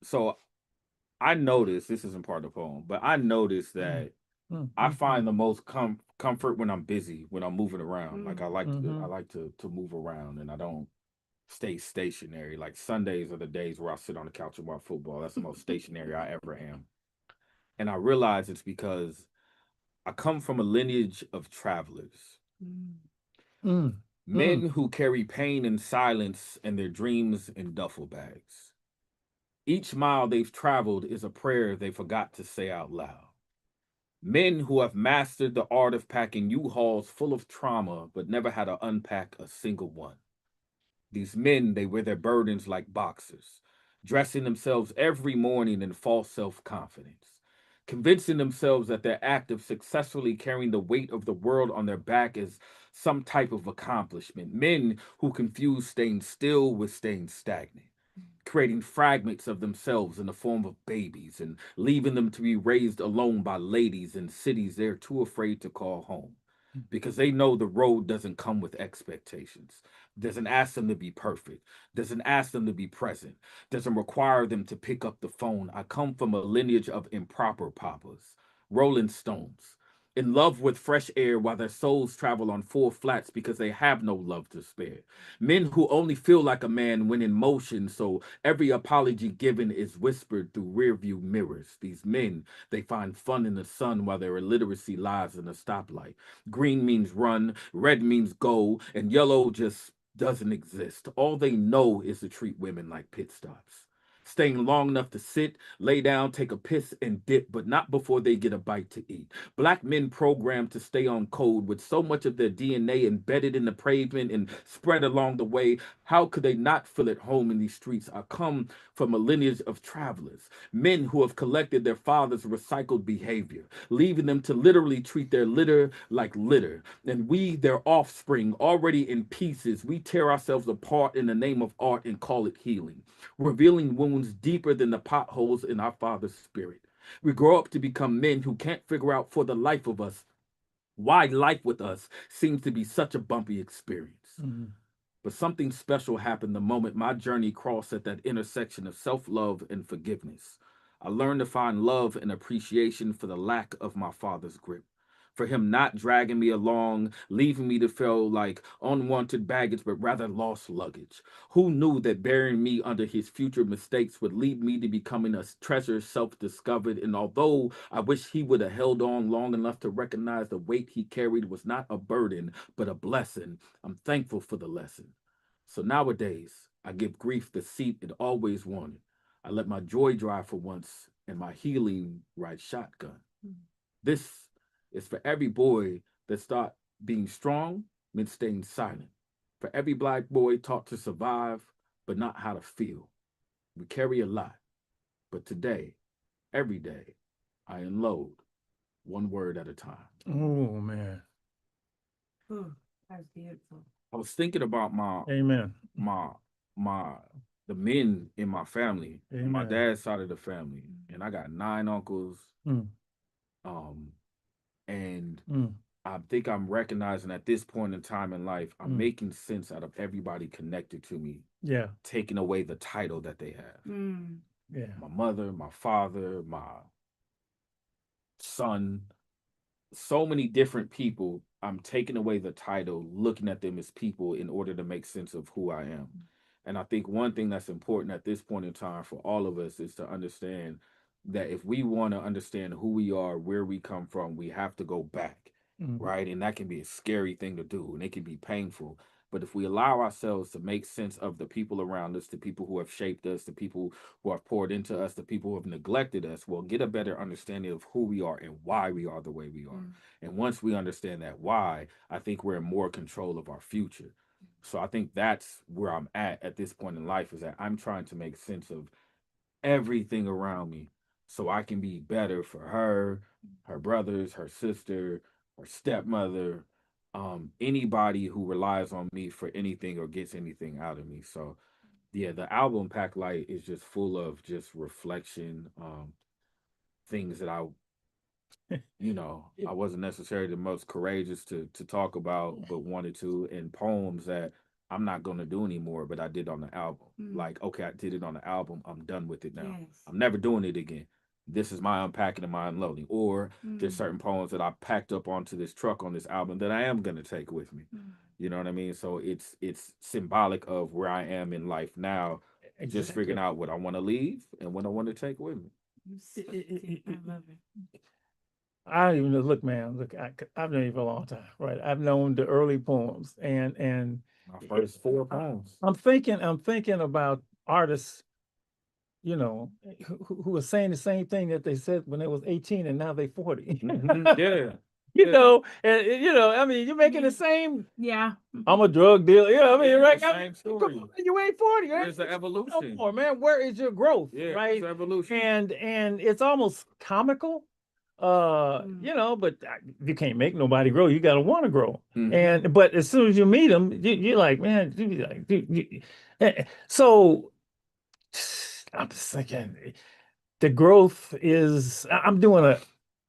So I noticed, this isn't part of the poem, but I noticed that I find the most comfort when I'm busy, when I'm moving around. Like I like to move around, and I don't stay stationary. Like Sundays are the days where I sit on the couch and watch football. That's the most stationary I ever am. And I realize it's because I come from a lineage of travelers. Men who carry pain in silence and their dreams in duffel bags. Each mile they've traveled is a prayer they forgot to say out loud. Men who have mastered the art of packing U-Hauls full of trauma but never had to unpack a single one. These men, they wear their burdens like boxers, dressing themselves every morning in false self-confidence, convincing themselves that their act of successfully carrying the weight of the world on their back is some type of accomplishment. Men who confuse staying still with staying stagnant, creating fragments of themselves in the form of babies and leaving them to be raised alone by ladies in cities they're too afraid to call home because they know the road doesn't come with expectations, doesn't ask them to be perfect, doesn't ask them to be present, doesn't require them to pick up the phone. I come from a lineage of improper papas, Rolling Stones, in love with fresh air while their souls travel on four flats because they have no love to spare. Men who only feel like a man when in motion, so every apology given is whispered through rearview mirrors. These men, they find fun in the sun while their illiteracy lies in a stoplight. Green means run, red means go, and yellow just doesn't exist. All they know is to treat women like pit stops. Staying long enough to sit, lay down, take a piss, and dip, but not before they get a bite to eat. Black men programmed to stay on code with so much of their DNA embedded in the pavement and spread along the way. How could they not feel at home in these streets? I come from a lineage of travelers, men who have collected their fathers' recycled behavior, leaving them to literally treat their litter like litter. And we, their offspring, already in pieces, we tear ourselves apart in the name of art and call it healing, revealing wounds deeper than the potholes in our father's spirit. We grow up to become men who can't figure out for the life of us why life with us seems to be such a bumpy experience. But something special happened the moment my journey crossed at that intersection of self-love and forgiveness. I learned to find love and appreciation for the lack of my father's grip, for him not dragging me along, leaving me to feel like unwanted baggage, but rather lost luggage. Who knew that burying me under his future mistakes would lead me to becoming a treasure self-discovered? And although I wish he would have held on long enough to recognize the weight he carried was not a burden, but a blessing, I'm thankful for the lesson. So nowadays, I give grief the seat it always wanted. I let my joy drive for once and my healing ride shotgun. This is for every boy that thought being strong meant staying silent. For every black boy taught to survive, but not how to feel. We carry a lot, but today, every day, I unload one word at a time. Oh man. That's beautiful. I was thinking about Amen. the men in my family, on my Amen. dad's side of the family, and I got 9 uncles. Mm. And Mm. I think I'm recognizing at this point in time in life, I'm Mm. making sense out of everybody connected to me, Yeah. taking away the title that they have. Yeah. My mother, my father, my son, so many different people. I'm taking away the title, looking at them as people in order to make sense of who I am. And I think one thing that's important at this point in time for all of us is to understand that if we want to understand who we are, where we come from, we have to go back, right? And that can be a scary thing to do and it can be painful. But if we allow ourselves to make sense of the people around us, the people who have shaped us, the people who have poured into us, the people who have neglected us, we'll get a better understanding of who we are and why we are the way we are. And once we understand that why, I think we're in more control of our future. So I think that's where I'm at this point in life, is that I'm trying to make sense of everything around me so I can be better for her, her brothers, her sister, her stepmother, anybody who relies on me for anything or gets anything out of me. So yeah, the album Pack Light is just full of just reflection, things that I I wasn't necessarily the most courageous to talk about, but wanted to, and poems that I'm not gonna do anymore, but I did on the album. Like, okay, I did it on the album. I'm done with it now. Yes. I'm never doing it again. This is my unpacking and my unloading. Or there's certain poems that I packed up onto this truck on this album that I am gonna take with me. You know what I mean? So it's symbolic of where I am in life now, just figuring out what I want to leave and what I want to take with me. I love it. I don't even know. Look, man. Look, I've known you for a long time, right? I've known the early poems, and My first 4 poems. I'm thinking about artists, who are saying the same thing that they said when they was 18 and now they 40. Yeah. I mean, you're making the same. Yeah. I'm a drug dealer. I mean, right? Same story. You ain't 40. Where's the evolution? No more, man. Where is your growth? Yeah, right? it's evolution. And it's almost comical. But you can't make nobody grow. You got to want to grow. But as soon as you meet them, you're like, man, you be like, so I'm just thinking the growth is. I'm doing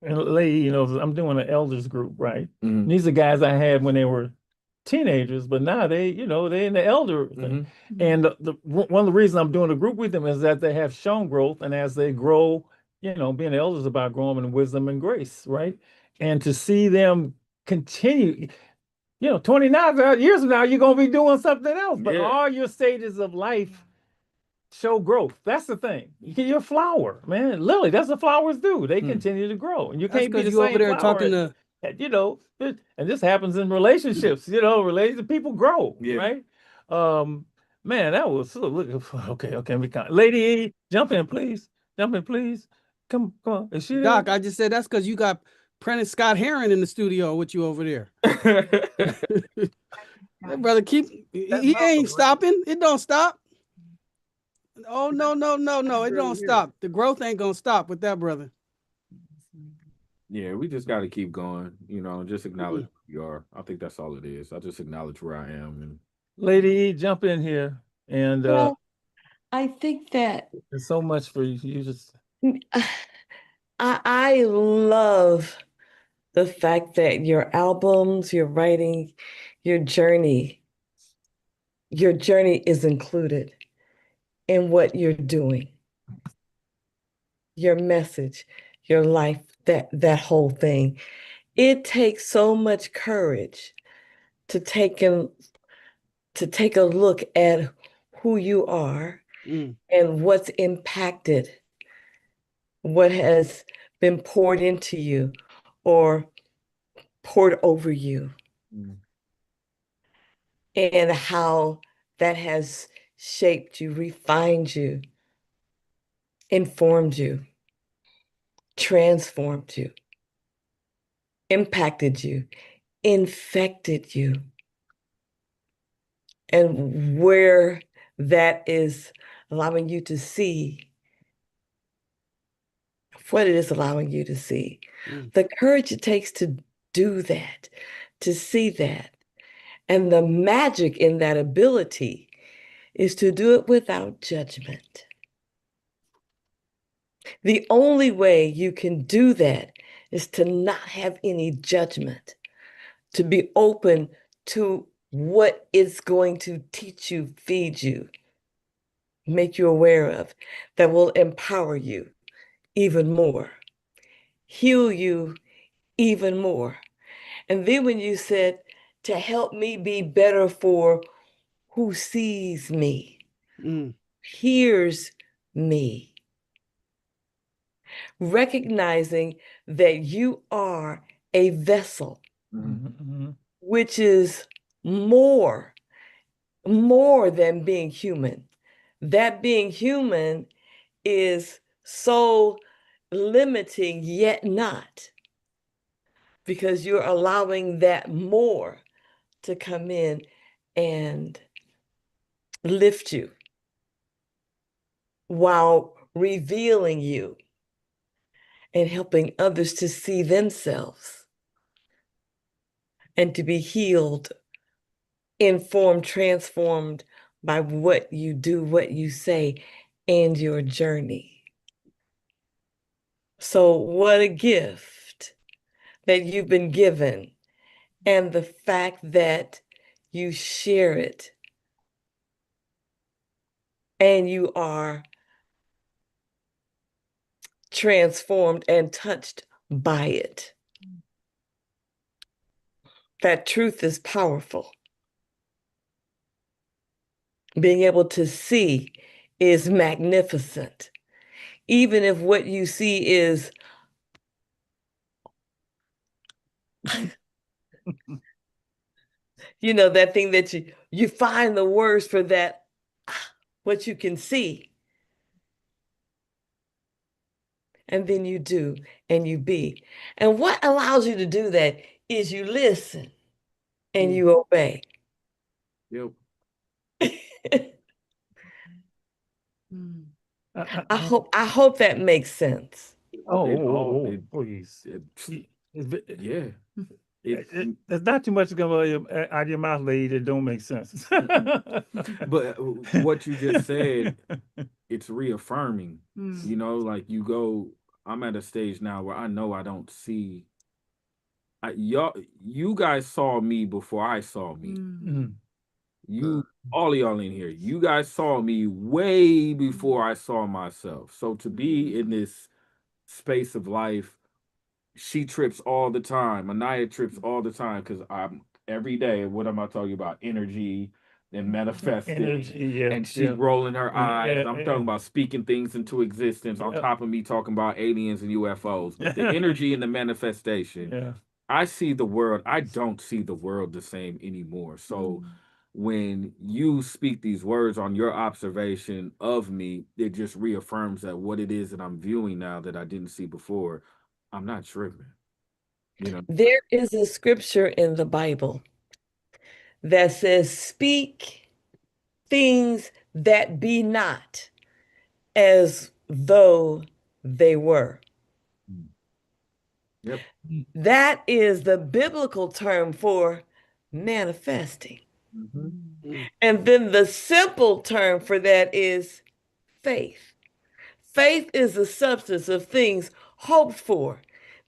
I'm doing an elders group, right? And these are guys I had when they were teenagers, but now they're in the elder thing. And one of the reasons I'm doing a group with them is that they have shown growth, and as they grow, being elders about growing in wisdom and grace, right? And to see them continue, 29 years from now, you're gonna be doing something else. But all your stages of life show growth. That's the thing. You're a flower, man. Lily, that's what flowers do. They continue to grow, and you That's can't be 'cause the you over same there flower talking to- and this happens in relationships. Related people grow, right? Man, that was okay. Lady E, jump in, please. Come on. Is she Doc, there? I just said that's because you got Prentice Scott Heron in the studio with you over there. That brother he ain't stopping. It don't stop. Oh no. It don't stop. The growth ain't gonna stop with that brother. Yeah, we just got to keep going. Just acknowledge who you are. I think that's all it is. I just acknowledge where I am. And Lady E, jump in here. And Well, I think that there's so much for you. You just I love the fact that your albums, your writing, your journey is included in what you're doing. Your message, your life, that whole thing. It takes so much courage to take a look at who you are and what's impacted, what has been poured into you or poured over you, and how that has shaped you, refined you, informed you, transformed you, impacted you, infected you. And where that is allowing you to see what it is allowing you to see. The courage it takes to do that, to see that. And the magic in that ability is to do it without judgment. The only way you can do that is to not have any judgment, to be open to what it's going to teach you, feed you, make you aware of, that will empower you even more, heal you even more. And then when you said, to help me be better for who sees me, hears me, recognizing that you are a vessel, which is more than being human. That being human is so limiting, yet not, because you're allowing that more to come in and lift you while revealing you and helping others to see themselves and to be healed, informed, transformed by what you do, what you say, and your journey. So, what a gift that you've been given, and the fact that you share it and you are transformed and touched by it. That truth is powerful. Being able to see is magnificent. Even if what you see is that thing that you find the words for that, what you can see. And then you do, and you be. And what allows you to do that is you listen and you obey. Yep. I hope that makes sense. Please. Yeah. There's not too much going out of your mouth, lady, that don't make sense. But what you just said, it's reaffirming. Like I'm at a stage now where I know I don't see. You guys saw me before I saw me. All of y'all in here, you guys saw me way before I saw myself. So to be in this space of life, she trips all the time. Anaya trips all the time because I'm every day. What am I talking about? Energy and manifesting. And she's rolling her eyes. I'm talking about speaking things into existence on top of me talking about aliens and UFOs. But the energy and the manifestation. I see the world. I don't see the world the same anymore. So when you speak these words on your observation of me, it just reaffirms that what it is that I'm viewing now that I didn't see before, I'm not tripping. There is a scripture in the Bible that says, speak things that be not as though they were. Yep. That is the biblical term for manifesting. And then the simple term for that is faith. Faith is the substance of things hoped for,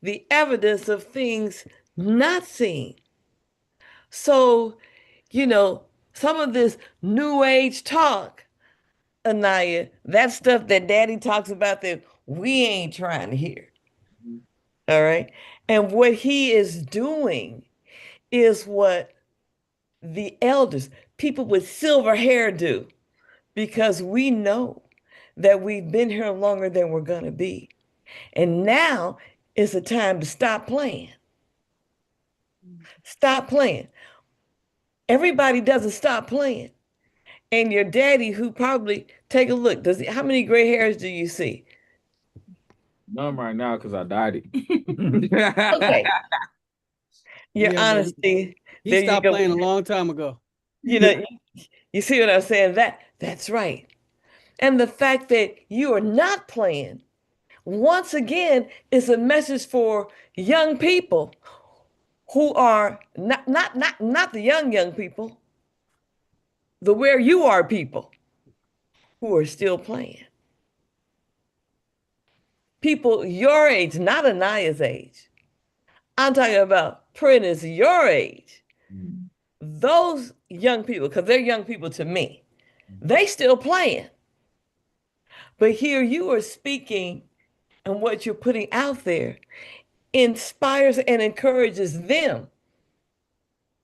the evidence of things not seen. So, some of this new age talk, Anaya, that stuff that daddy talks about that we ain't trying to hear. All right. And what he is doing is what the elders, people with silver hair, do, because we know that we've been here longer than we're going to be. And now is the time to stop playing. Stop playing. Everybody doesn't stop playing. And your daddy, who probably, take a look, how many gray hairs do you see? None right now because I dyed it. Okay. Your honesty. He stopped playing a long time ago. You see what I'm saying? That's right. And the fact that you are not playing, once again, is a message for young people who are not the young people, the where you are people who are still playing. People your age, not Anaya's age. I'm talking about Prentice your age. Those young people, because they're young people to me, they still playing. But here you are speaking, and what you're putting out there inspires and encourages them.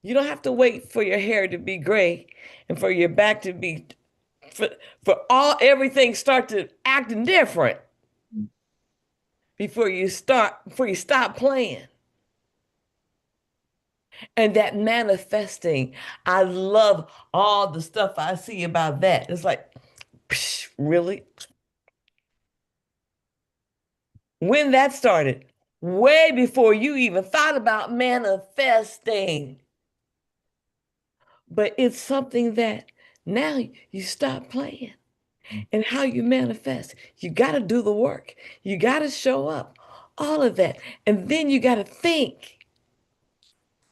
You don't have to wait for your hair to be gray and for your back to be for all everything start to acting different before you stop playing. And that manifesting, I love all the stuff I see about that. It's like, psh, really? When that started, way before you even thought about manifesting. But it's something that now you stop playing. And how you manifest, you got to do the work. You got to show up, all of that. And then you got to think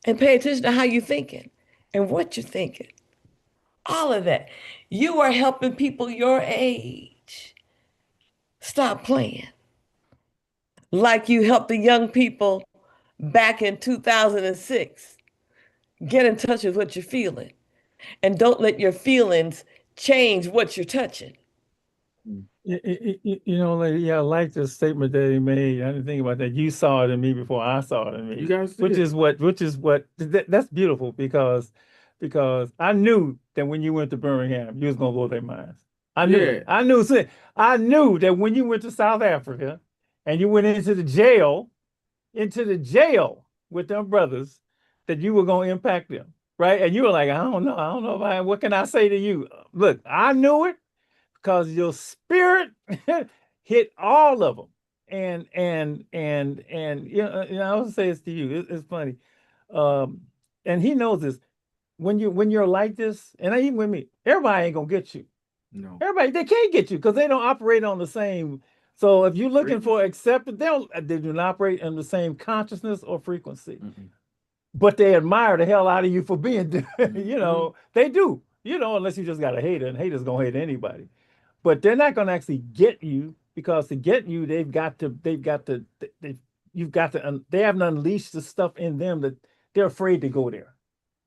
and pay attention to how you're thinking and what you're thinking. All of that. You are helping people your age stop playing. Like you helped the young people back in 2006. Get in touch with what you're feeling. And don't let your feelings change what you're touching. Lady, I like the statement that he made. I didn't think about that. You saw it in me before I saw it in me. You guys which did. is what that's beautiful because I knew that when you went to Birmingham, you was gonna blow their minds. I knew it. Yeah. I knew that when you went to South Africa and you went into the jail with them brothers, that you were gonna impact them, right? And you were like, I don't know if what can I say to you? Look, I knew it because your spirit hit all of them. I would say this to you. It's funny, and he knows this. When you're like this, and even with me, everybody ain't gonna get you. No. Everybody they can't get you because they don't operate on the same. So if you're looking for acceptance, they do not operate in the same consciousness or frequency. But they admire the hell out of you for being, they do. Unless you just got a hater, and haters gonna hate anybody. But they're not gonna actually get you because to get you, they haven't unleashed the stuff in them that they're afraid to go there,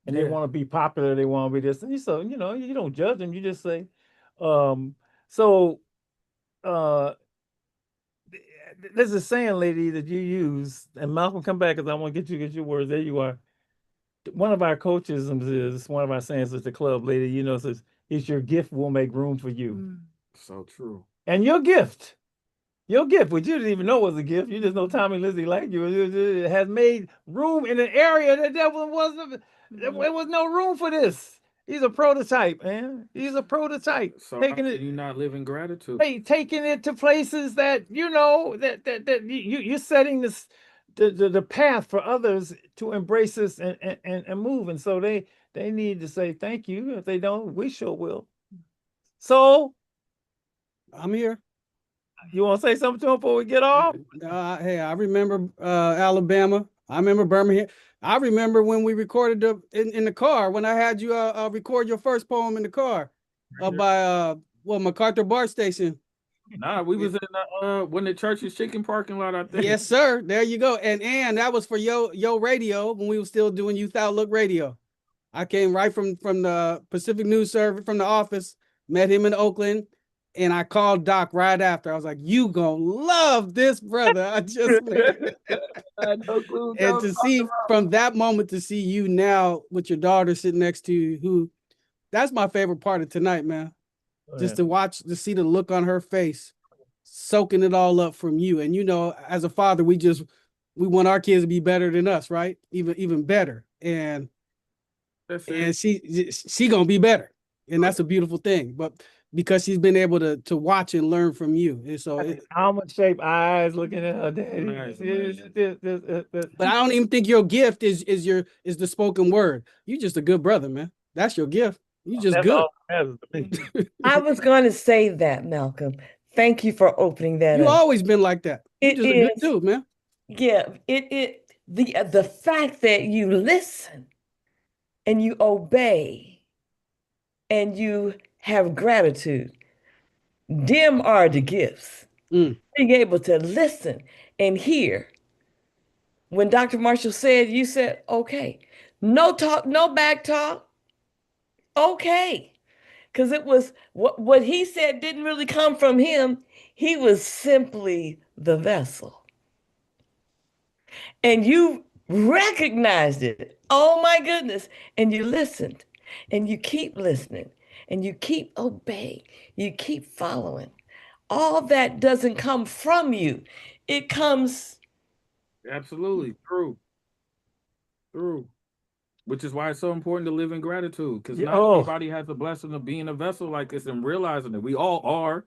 and they Yeah. want to be popular. They want to be this, and so you don't judge them. You just say, so there's a saying, lady, that you use, and Malcolm, come back because I want to get your words. There you are. One of our coachisms is one of our sayings at the club, lady. Says, "It's your gift will make room for you." So true. And your gift, which you didn't even know was a gift, you just know Tommy Lizzie liked you, it has made room in an area that there was no room for this. He's a prototype, man. He's a prototype. So how can you not live in gratitude? Taking it to places that that you're setting the path for others to embrace this and move. And so they need to say thank you. If they don't, we sure will. So I'm here. you want to say something to him before we get off? Hey, I remember Alabama. I remember Birmingham. I remember when we recorded in the car when I had you record your first poem in the car by MacArthur BART station. Nah, we was in when the church's chicken parking lot, I think. Yes, sir. There you go. And that was for Yo Radio when we were still doing Youth Outlook Radio. I came right from the Pacific News Service from the office, met him in Oakland, and I called Doc right after. I was like, "You gonna love this, brother." I just I had no clue. and to see from that moment to see you now with your daughter sitting next to you, that's my favorite part of tonight, man. Just to see the look on her face, soaking it all up from you. And as a father, we want our kids to be better than us, right? Even better. And she gonna be better, and that's a beautiful thing. But because she's been able to watch and learn from you, and so almond shaped eyes looking at her daddy. But I don't even think your gift is the spoken word. You just a good brother, man. That's your gift. You just good. I was going to say that, Malcolm. Thank you for opening that You up. always been like that. You just a good dude, man. Yeah, the fact that you listen and you obey and you have gratitude, them are the gifts. Being able to listen and hear. When Dr. Marshall said, you said, okay, no talk, no back talk. Okay. Because it was what he said didn't really come from him. He was simply the vessel. And you recognized it. Oh my goodness. And you listened and you keep listening and you keep obeying, you keep following, all that doesn't come from you. It comes. Absolutely. True. Which is why it's so important to live in gratitude, because not everybody has the blessing of being a vessel like this and realizing it. We all are,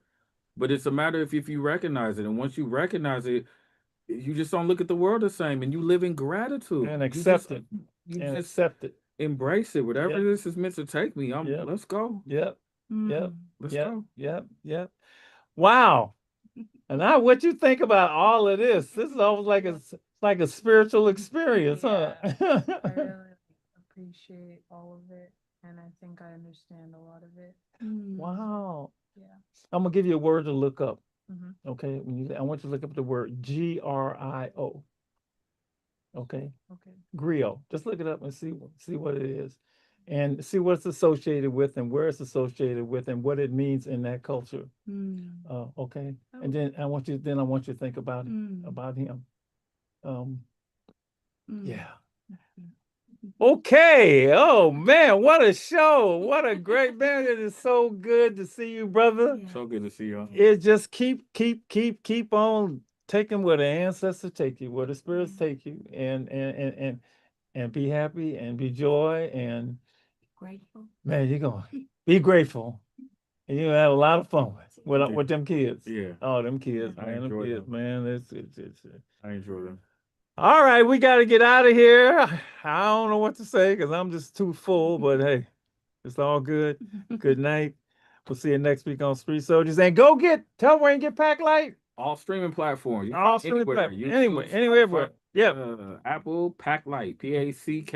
but it's a matter of if you recognize it. And once you recognize it, you just don't look at the world the same, and you live in gratitude and accept it. You And just accept it. embrace it. Whatever Yep. this is meant to take me, let's go. Yep. Let's Yep. go. Yep. Wow. And now, what you think about all of this? This is almost like like a spiritual experience, huh? I really appreciate all of it, and I think I understand a lot of it. Wow. Yeah. I'm gonna give you a word to look up. Mhm. Okay. I want you to look up the word GRIO. Okay. Okay. Griot. Just look it up and see what it is, and see what it's associated with, and where it's associated with, and what it means in that culture. Okay. And then I want you to think about about him. Yeah. Okay. Oh man, what a show! What a great man! It is so good to see you, brother. So good to see y'all. It just keep on taking where the ancestors take you, where the spirits take you, and be happy and be joy and Grateful. man, you're gonna be grateful. And you have a lot of fun with them kids. Yeah. Oh, them kids, I man. Them enjoy kids, them. man. It's I enjoy them. all right, we got to get out of here. I don't know what to say because I'm just too full, but hey, it's all good. Good night. We'll see you next week on Street Soldiers. And tell Wayne get Pack Light. All streaming platforms. All streaming Anywhere. platforms. YouTube, Anywhere. Yep. Apple Pack Light. PACKLIGHT.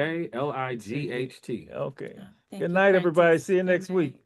Okay. Thank Good you, night, everybody. Prentice. See you Good next week. night.